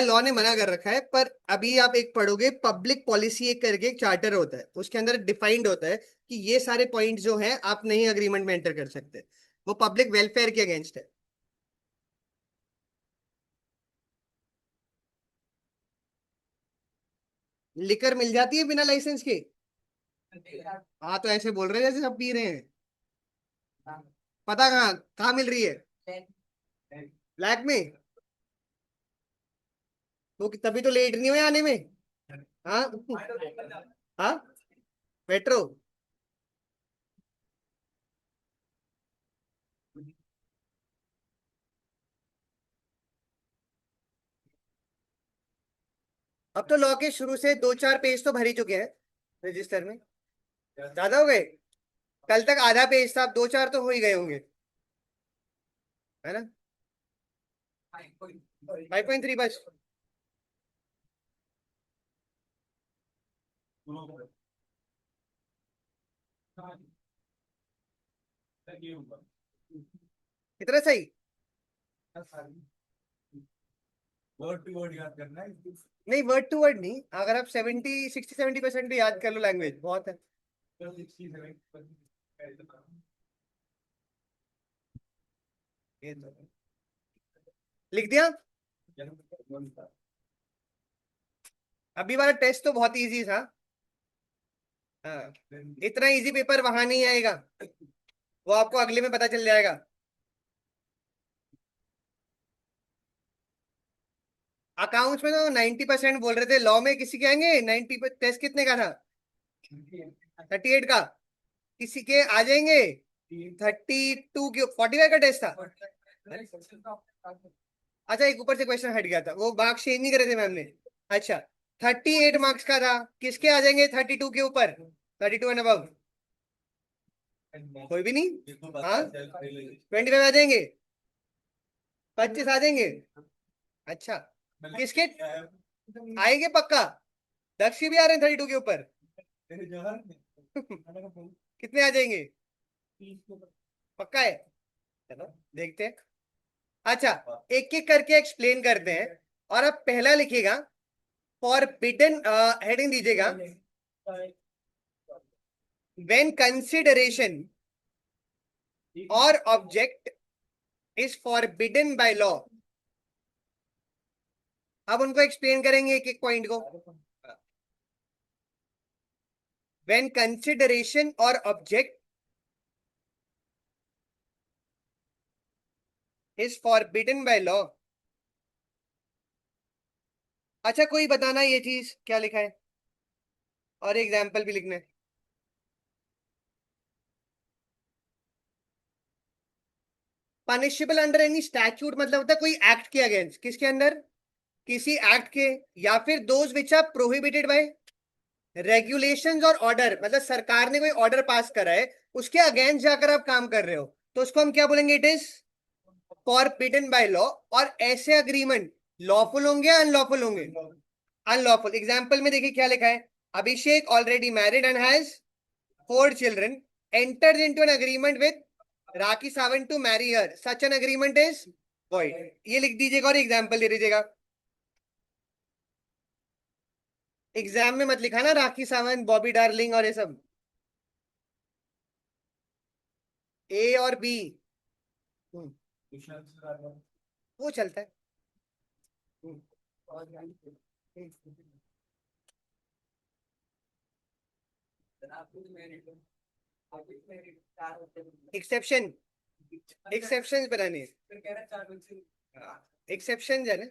लॉ ने मना कर रखा है, पर अभी आप एक पढ़ोगे पब्लिक पॉलिसी एक करके एक चार्टर होता है, उसके अंदर डिफाइंड होता है कि ये सारे पॉइंट जो हैं आप नहीं अग्रीमेंट में एंटर कर सकते। वो पब्लिक वेलफेयर के अगेंस्ट है। लिकर मिल जाती है बिना लाइसेंस के? हाँ, तो ऐसे बोल रहे हैं जैसे सब पी रहे हैं। पता कहाँ कहाँ मिल रही है? ब्लैक में? तो तभी तो लेट नहीं हुए आने में। हाँ, हाँ, मेट्रो। अब तो लॉ के शुरू से दो चार पेज तो भर ही चुके हैं रजिस्टर में। ज्यादा हो गए? कल तक आधा पेज था, अब दो चार तो हो ही गए होंगे, है ना? 5.3 बस। कितना सही? नहीं, वर्ड टू वर्ड नहीं, अगर आप 60-70% भी याद कर लो लैंग्वेज बहुत है। ये तो लिख दिया। अभी वाला टेस्ट तो बहुत इजी था। हाँ, इतना इजी पेपर वहां नहीं आएगा, वो आपको अगले में पता चल जाएगा। अकाउंट्स में तो 90% बोल रहे थे, लॉ में किसी के आएंगे 90? टेस्ट कितने का था? 38 का। किसी के आ जाएंगे 32 के? 45 का टेस्ट था। अच्छा, एक ऊपर से क्वेश्चन हट गया था, वो मार्क्स चेंज नहीं करे थे मैम ने। अच्छा, 38 मार्क्स का था, किसके आ जाएंगे 32 के ऊपर? 32 एंड अबव? कोई भी नहीं। हाँ, 25 आ जाएंगे, 25 आ जाएंगे। अच्छा, किसके आएंगे पक्का? दक्ष भी आ रहे हैं 32 के ऊपर। कितने आ जाएंगे? पक्का है? चलो देखते हैं। अच्छा, एक एक करके एक्सप्लेन करते हैं। और अब पहला लिखिएगा, फॉरबिडन, हेडिंग दीजिएगा, व्हेन कंसिडरेशन और object is forbidden by law. अब उनको एक्सप्लेन करेंगे एक एक पॉइंट को। व्हेन कंसिडरेशन और object is forbidden by law. अच्छा, कोई बताना ये चीज क्या लिखा है, और एग्जाम्पल भी लिखना है। पनिशेबल अंडर एनी स्टैट्यूट मतलब होता है कोई एक्ट के अगेंस्ट, किसके अंदर? किसी एक्ट के, या फिर those which are prohibited by regulations और ऑर्डर, मतलब सरकार ने कोई ऑर्डर पास करा है, उसके अगेंस्ट जाकर आप काम कर रहे हो, तो उसको हम क्या बोलेंगे? It is forbidden by law. और ऐसे अग्रीमेंट लॉफुल होंगे या अनलॉफुल होंगे? अनलॉफुल। एग्जाम्पल में देखिए क्या लिखा है, Abhishek already married and has 4 children, enters into an agreement with Rakhi Sawant to marry her. Such an agreement is void. ये लिख दीजिएगा और एग्जाम्पल दे दीजिएगा। एग्जाम में मत लिखा ना राखी सावंत, बॉबी डार्लिंग और ये सब। ए और बी वो चलता है। एक्सेप्शन, एक्सेप्शन बनाने, एक्सेप्शन है ना।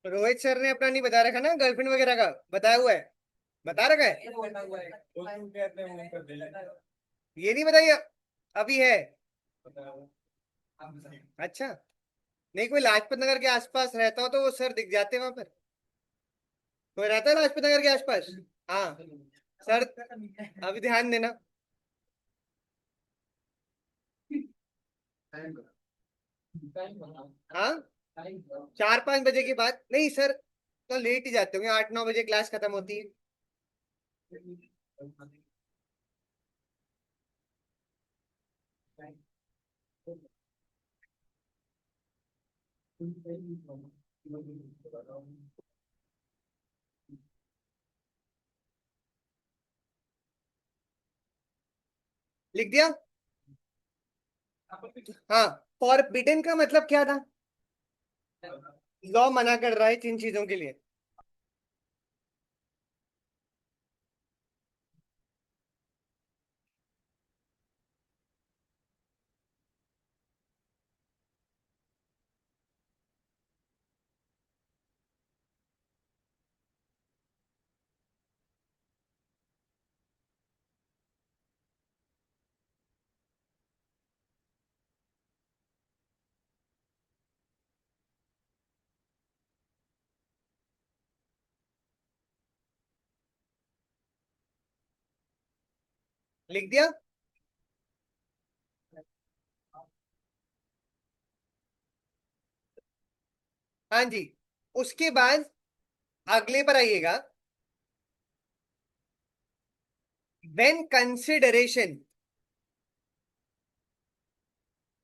रोहित सर ने अपना नहीं बता रखा ना, गर्लफ्रेंड वगैरह का बताया हुआ है? बता रखा है? ये नहीं बताइए, अभी है। अच्छा, नहीं कोई लाजपत नगर के आसपास रहता हो तो वो सर दिख जाते हैं वहां पर। कोई रहता है लाजपत नगर के आसपास? हाँ सर, अभी ध्यान देना। हाँ, 4-5 बजे के बाद नहीं सर, तो लेट ही जाते होंगे, 8-9 बजे क्लास खत्म होती है। लिख दिया। हाँ, फॉरबिडन का मतलब क्या था? लॉ मना कर रहा है जिन चीजों के लिए। लिख दिया। हाँ जी। उसके बाद अगले पर आइएगा। व्हेन कंसिडरेशन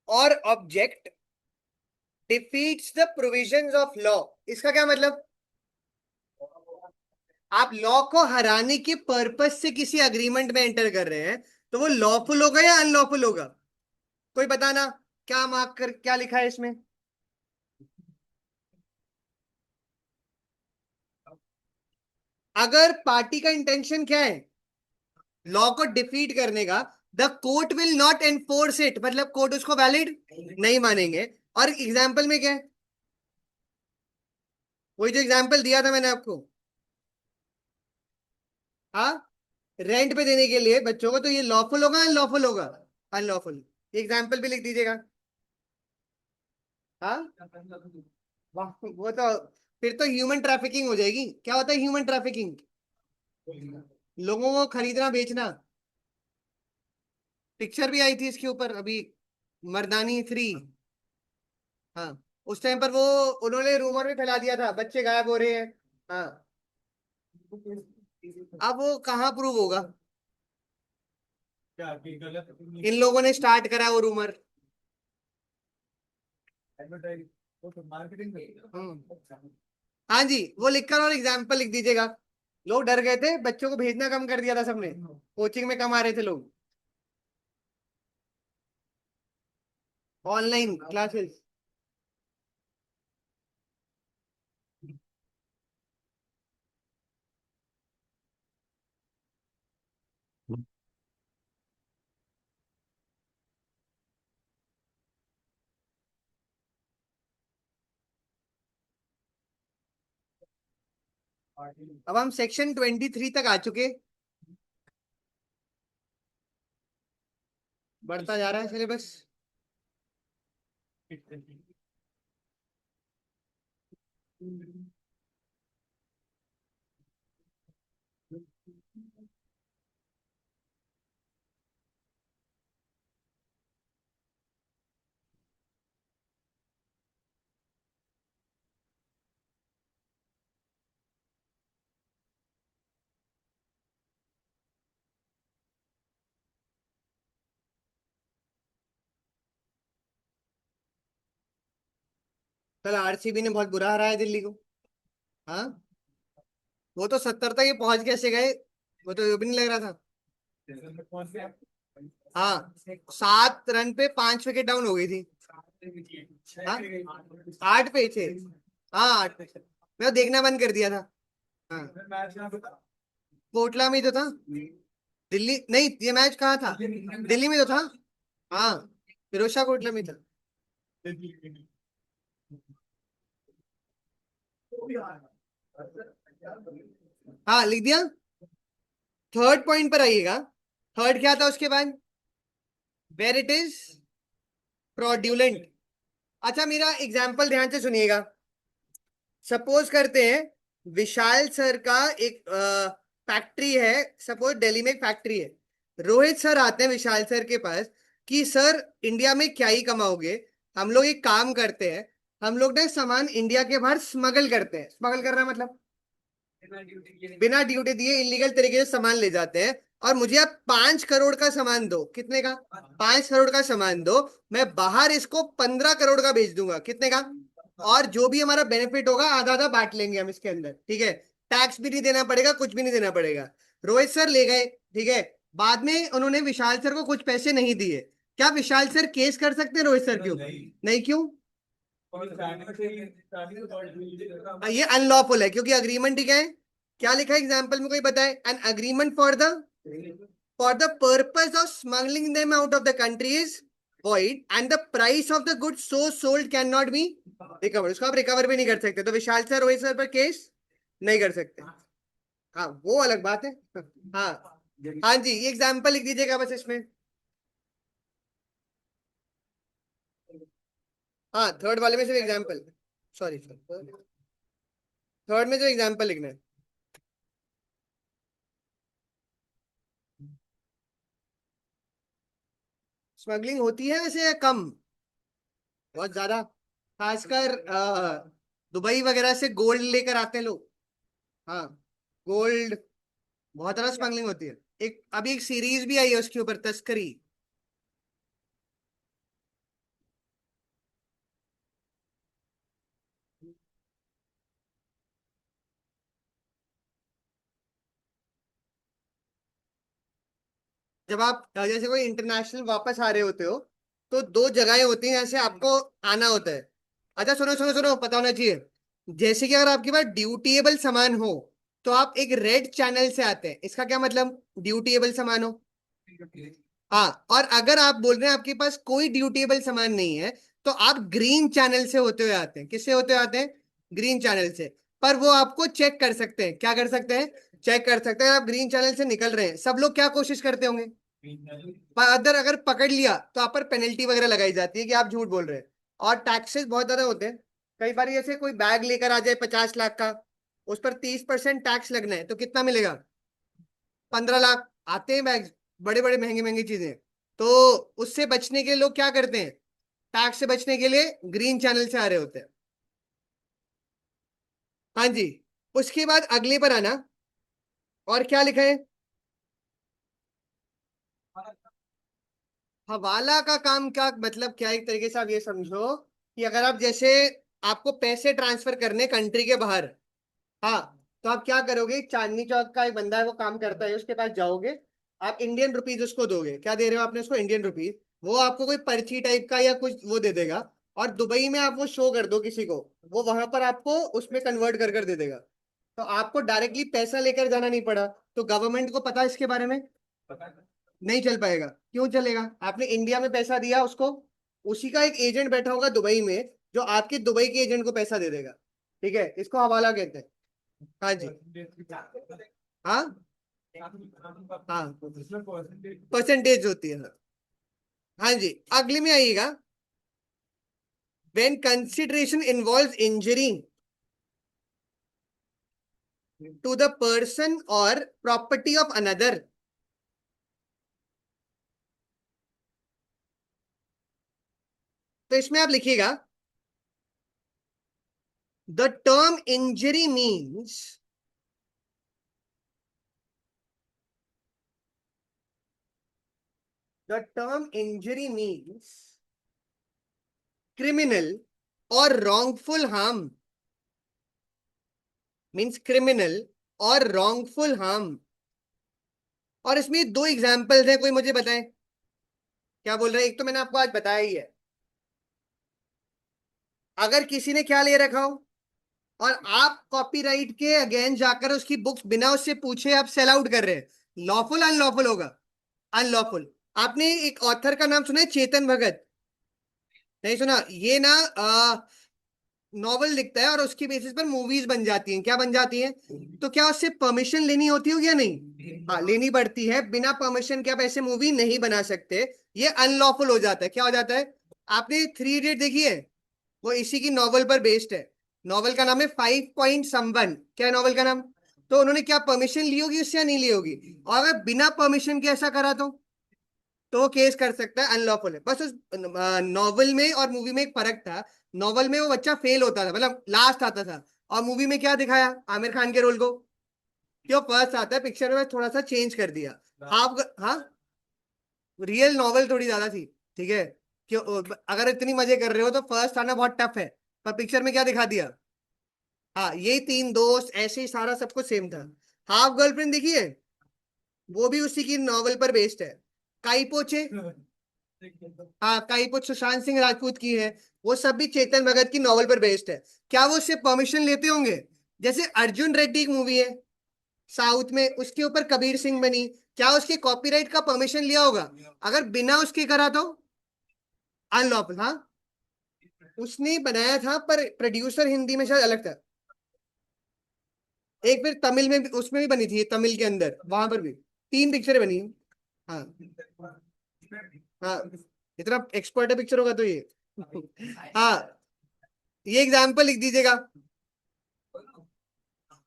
और object defeats the provisions of law. इसका क्या मतलब? आप लॉ को हराने के पर्पस से किसी अग्रीमेंट में एंटर कर रहे हैं, तो वो लॉफुल होगा या अनलॉफुल होगा? कोई बताना। क्या मार्क कर, क्या लिखा है इसमें? अगर पार्टी का इंटेंशन क्या है, लॉ को डिफीट करने का, the court will not enforce it, मतलब कोर्ट उसको वैलिड नहीं मानेंगे। और एग्जाम्पल में क्या है? वही जो एग्जाम्पल दिया था मैंने आपको। हाँ, रेंट पे देने के लिए बच्चों को, तो ये लॉफुल होगा अनलॉफुल होगा? अनलॉफुल। एग्जाम्पल भी लिख दीजिएगा। हाँ, वाह, वो तो फिर तो ह्यूमन ट्रैफिकिंग हो जाएगी। क्या होता है ह्यूमन ट्रैफिकिंग? लोगों को खरीदना बेचना। पिक्चर भी आई थी इसके ऊपर अभी, मर्दानी 3। हाँ, उस टाइम पर वो उन्होंने रूमर भी फैला दिया था बच्चे गायब हो रहे हैं। हाँ, अब वो कहाँ प्रूव होगा? इन लोगों ने स्टार्ट करा वो रूमर। हाँ जी, वो लिखकर और एग्जाम्पल लिख दीजिएगा। लोग डर गए थे, बच्चों को भेजना कम कर दिया था सबने, कोचिंग में कम आ रहे थे लोग। Online classes. अब हम सेक्शन 23 तक आ चुके। बढ़ता जा रहा है सिलेबस। कल आरसीबी ने बहुत बुरा हराया दिल्ली को। हाँ, वो तो 70 तक ये पहुंच कैसे गए? वो तो ये भी नहीं लग रहा था। हाँ, 7 रन पे 5 विकेट डाउन हो गई थी। हाँ, 8 पे थे। हाँ, 8 पे। मैं तो देखना बंद कर दिया था। हाँ, कोटला में ही तो था। दिल्ली नहीं, ये मैच कहाँ था? दिल्ली में तो था। हाँ, फिरोज शाह कोटला में था। हाँ, लिख दिया। थर्ड पॉइंट पर आइएगा। थर्ड क्या था उसके बाद? Where it is fraudulent. अच्छा, मेरा एग्जाम्पल ध्यान से सुनिएगा। सपोज करते हैं विशाल सर का एक फैक्ट्री है। सपोज दिल्ली में एक फैक्ट्री है। रोहित सर आते हैं विशाल सर के पास कि सर, इंडिया में क्या ही कमाओगे, हम लोग एक काम करते हैं, हम लोग ना सामान इंडिया के बाहर स्मगल करते हैं। स्मगल करना मतलब बिना ड्यूटी दिए इलीगल तरीके से सामान ले जाते हैं। और मुझे आप 5 करोड़ का सामान दो। कितने का? 5 करोड़ का सामान दो। मैं बाहर इसको 15 करोड़ का बेच दूंगा। कितने का? और जो भी हमारा बेनिफिट होगा आधा आधा बांट लेंगे हम इसके अंदर, ठीक है? टैक्स भी नहीं देना पड़ेगा, कुछ भी नहीं देना पड़ेगा। रोहित सर ले गए, ठीक है। बाद में उन्होंने विशाल सर को कुछ पैसे नहीं दिए। क्या विशाल सर केस कर सकते हैं रोहित सर के ऊपर? नहीं, क्यों? ये अनलॉफुल है क्योंकि अग्रीमेंट ही क्या है? क्या लिखा है एग्जाम्पल में, कोई बताए? An agreement for the purpose of smuggling them out of the country is void and the price of the goods so sold cannot be recovered। उसको आप रिकवर भी नहीं कर सकते, तो विशाल सर रोहित सर पर केस नहीं कर सकते। हाँ, वो अलग बात है। हाँ। हाँ जी, ये एग्जाम्पल लिख दीजिएगा बस इसमें। हाँ, थर्ड वाले में सिर्फ एग्जाम्पल। सॉरी सॉरी, थर्ड में जो एग्जाम्पल लिखना है। स्मगलिंग होती है वैसे या कम? बहुत ज्यादा। खासकर दुबई वगैरह से गोल्ड लेकर आते हैं लोग। हाँ, गोल्ड। बहुत ज्यादा स्मगलिंग होती है। एक अभी एक सीरीज भी आई है उसके ऊपर, तस्करी। जब आप जैसे कोई इंटरनेशनल वापस आ रहे होते हो, तो दो जगहें होती हैं जैसे आपको आना होता है। अच्छा, सुनो सुनो सुनो, पता होना चाहिए। जैसे कि अगर आपके पास ड्यूटीएबल सामान हो, तो आप एक रेड चैनल से आते हैं। इसका क्या मतलब? ड्यूटीएबल सामान हो। हाँ, और अगर आप बोल रहे हैं आपके पास कोई ड्यूटीएबल सामान नहीं है, तो आप ग्रीन चैनल से होते हुए आते हैं। किससे होते हुए आते हैं? ग्रीन चैनल से। पर वो आपको चेक कर सकते हैं। क्या कर सकते हैं? चेक कर सकते हैं। आप ग्रीन चैनल से निकल रहे हैं, सब लोग क्या कोशिश करते होंगे? पर अदर अगर पकड़ लिया तो आप पर पेनल्टी वगैरह लगाई जाती है कि आप झूठ बोल रहे हैं। और टैक्सेस बहुत ज्यादा होते हैं। कई बार जैसे कोई बैग लेकर आ जाए 50 लाख का, उस पर 30% टैक्स लगना है, तो कितना मिलेगा? 15 लाख। आते हैं बैग, बड़े बड़े महंगे महंगी चीजें। तो उससे बचने के लिए लोग क्या करते हैं? टैक्स से बचने के लिए ग्रीन चैनल से आ रहे होते हैं। हाँ जी। उसके बाद अगले पर आना। और क्या लिखा है? हवाला का काम क्या मतलब? क्या एक तरीके से आप ये समझो कि अगर आप जैसे आपको पैसे ट्रांसफर करने कंट्री के बाहर। हाँ, तो आप क्या करोगे? चांदनी चौक का एक बंदा है, वो काम करता है, उसके पास जाओगे। आप इंडियन रुपीज उसको दोगे। क्या दे रहे हो आपने उसको? Indian rupees. वो आपको कोई पर्ची टाइप का या कुछ वो दे देगा। और दुबई में आप वो शो कर दो किसी को, वो वहां पर आपको उसमें कन्वर्ट कर कर दे देगा। तो आपको डायरेक्टली पैसा लेकर जाना नहीं पड़ा। तो गवर्नमेंट को पता है इसके बारे में? नहीं चल पाएगा। क्यों चलेगा? आपने इंडिया में पैसा दिया उसको, उसी का एक एजेंट बैठा होगा दुबई में, जो आपके दुबई के एजेंट को पैसा दे देगा। ठीक है, इसको हवाला कहते हैं। हाँ जी। हाँ हाँ, परसेंटेज होती है, हाँ। हाँ जी। अगले में आइएगा। When consideration involve injury to the person और प्रॉपर्टी ऑफ अनदर। तो इसमें आप लिखिएगा, the term injury means, the term injury means criminal और रॉन्गफुल हार्म। मीन्स क्रिमिनल और रॉन्गफुल हार्म। और इसमें दो एग्जाम्पल्स हैं, कोई मुझे बताएं क्या बोल रहे हैं। एक तो मैंने आपको आज बताया ही है। अगर किसी ने क्या ले रखा हो और आप कॉपीराइट के अगेंस्ट जाकर उसकी बुक्स बिना उससे पूछे आप सेल आउट कर रहे हैं, लॉफुल अनलॉफुल होगा? अनलॉफुल। आपने एक ऑथर का नाम सुना है, चेतन भगत? नहीं सुना? ये ना नॉवल लिखता है और उसकी बेसिस पर मूवीज बन जाती हैं। क्या बन जाती हैं? तो क्या उससे परमिशन लेनी होती होगी या नहीं? हाँ, लेनी पड़ती है। बिना परमिशन के आप ऐसे मूवी नहीं बना सकते। ये अनलॉफुल हो जाता है। क्या हो जाता है? आपने 3 इडियट देखी है? वो इसी की नॉवल पर बेस्ड है। नॉवल का नाम है 5 पॉइंट समवन। क्या है नॉवल का नाम? तो उन्होंने क्या परमिशन ली होगी उससे या नहीं ली होगी? और अगर बिना परमिशन के ऐसा करा तो वो केस कर सकता है, अनलॉफुल है। बस उस नॉवल में और मूवी में एक फर्क था। नॉवल में वो बच्चा फेल होता था, मतलब लास्ट आता था। और मूवी में क्या दिखाया आमिर खान के रोल को? क्यों फर्स्ट आता है। पिक्चर में थोड़ा सा चेंज कर दिया। हाफ। हाँ, रियल नॉवल थोड़ी ज्यादा थी। ठीक है। क्यों? अगर इतनी मजे कर रहे हो तो फर्स्ट आना बहुत टफ है। पर पिक्चर में क्या दिखा दिया? हाँ, यही तीन दोस्त ऐसे ही सारा सब कुछ सेम था। हाफ गर्लफ्रेंड देखी है? वो भी उसी की नॉवल पर बेस्ड है। काई पोचे। हाँ, काई पोच सुशांत सिंह राजपूत की है। वो सब भी चेतन भगत की नॉवल पर बेस्ड है। क्या वो उससे परमिशन लेते होंगे? जैसे अर्जुन रेड्डी एक मूवी है साउथ में, उसके ऊपर कबीर सिंह बनी। क्या उसके कॉपीराइट का परमिशन लिया होगा? अगर बिना उसके करा तो अनलॉफुल। हाँ, उसने बनाया था पर प्रोड्यूसर हिंदी में शायद अलग था। एक फिर तमिल में भी, उसमें भी बनी थी तमिल के अंदर, वहां पर भी 3 पिक्चरें बनी हैं। हाँ हाँ, इतना एक्सपर्ट है पिक्चरों का तो ये। हाँ, ये एग्जाम्पल लिख दीजिएगा।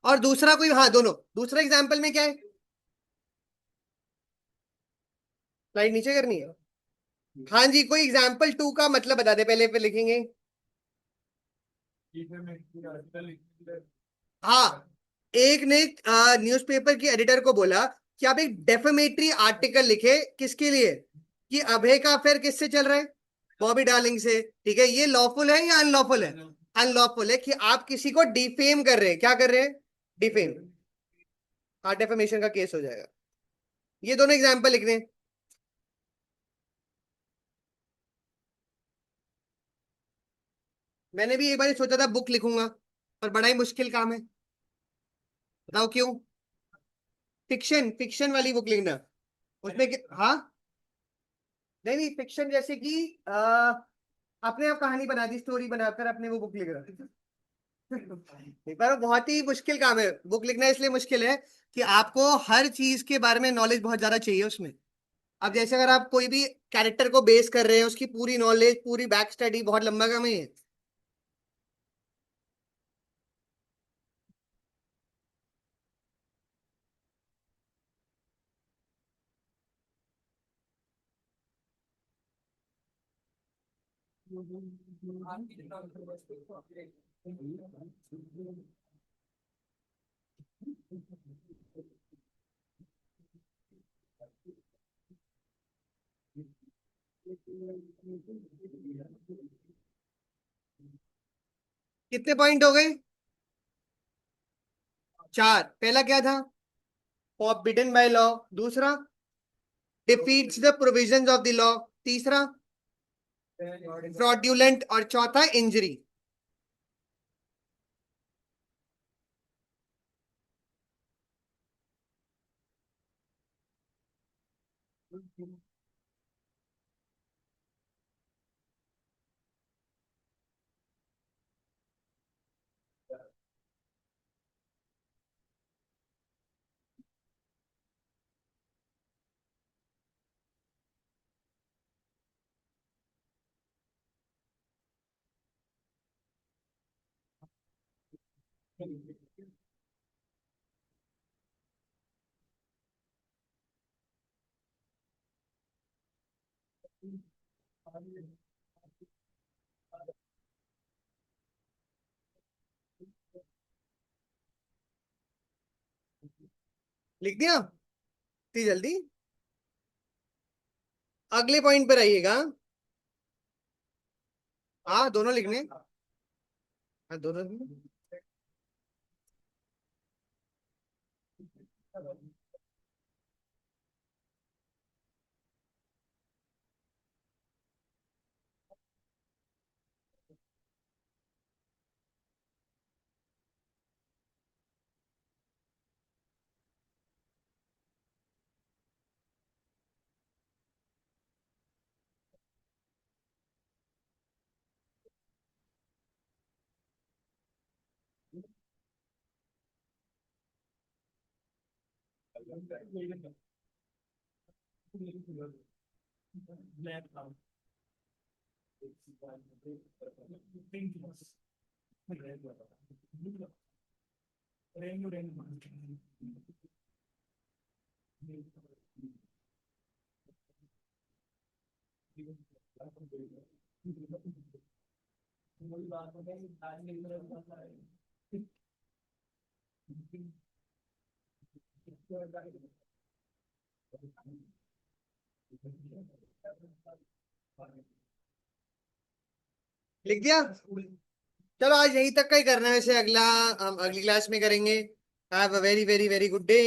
और दूसरा कोई, हाँ दोनों। दूसरा एग्जाम्पल में क्या है? स्लाइड नीचे करनी है। हाँ जी, कोई एग्जाम्पल टू का मतलब बता दे पहले, फिर लिखेंगे। हाँ, एक ने न्यूज़पेपर की एडिटर को बोला कि आप एक डेफेमेटरी आर्टिकल लिखे, किसके लिए, कि अभय का अफेयर किससे चल रहा है, बॉबी डार्लिंग से। ठीक है, ये लॉफुल है या अनलॉफुल है? अनलॉफुल है, कि आप किसी को डिफेम कर रहे हैं, क्या कर रहे हैं, डिफेम। हाँ, डेफेमेशन का केस हो जाएगा। ये दोनों एग्जाम्पल लिखने हैं। मैंने भी एक बार सोचा था बुक लिखूंगा, पर बड़ा ही मुश्किल काम है। बताओ क्यों? फिक्शन, फिक्शन वाली बुक लिखना। उसमें हाँ, नहीं नहीं, फिक्शन जैसे कि अपने आप कहानी बना दी, स्टोरी बनाकर अपने वो बुक लिख रहा है। पर वो बहुत ही मुश्किल काम है, बुक लिखना इसलिए मुश्किल है कि आपको हर चीज के बारे में नॉलेज बहुत ज्यादा चाहिए उसमें। अब जैसे अगर आप कोई भी कैरेक्टर को बेस कर रहे हैं, उसकी पूरी नॉलेज, पूरी बैक स्टडी, बहुत लंबा काम है ये। कितने पॉइंट हो गए? चार। पहला क्या था? Forbidden by law. दूसरा, defeats the provisions of the law. तीसरा, फ्रॉड्यूलेंट। और चौथा, इंजरी। लिख दिया इतनी जल्दी? अगले पॉइंट पर आइएगा। हाँ, दोनों लिखने। हाँ, दोनों लिखने। लिख दिया? चलो, आज यहीं तक का ही करना है वैसे, अगला हम अगली क्लास में करेंगे। Have a very very very good day.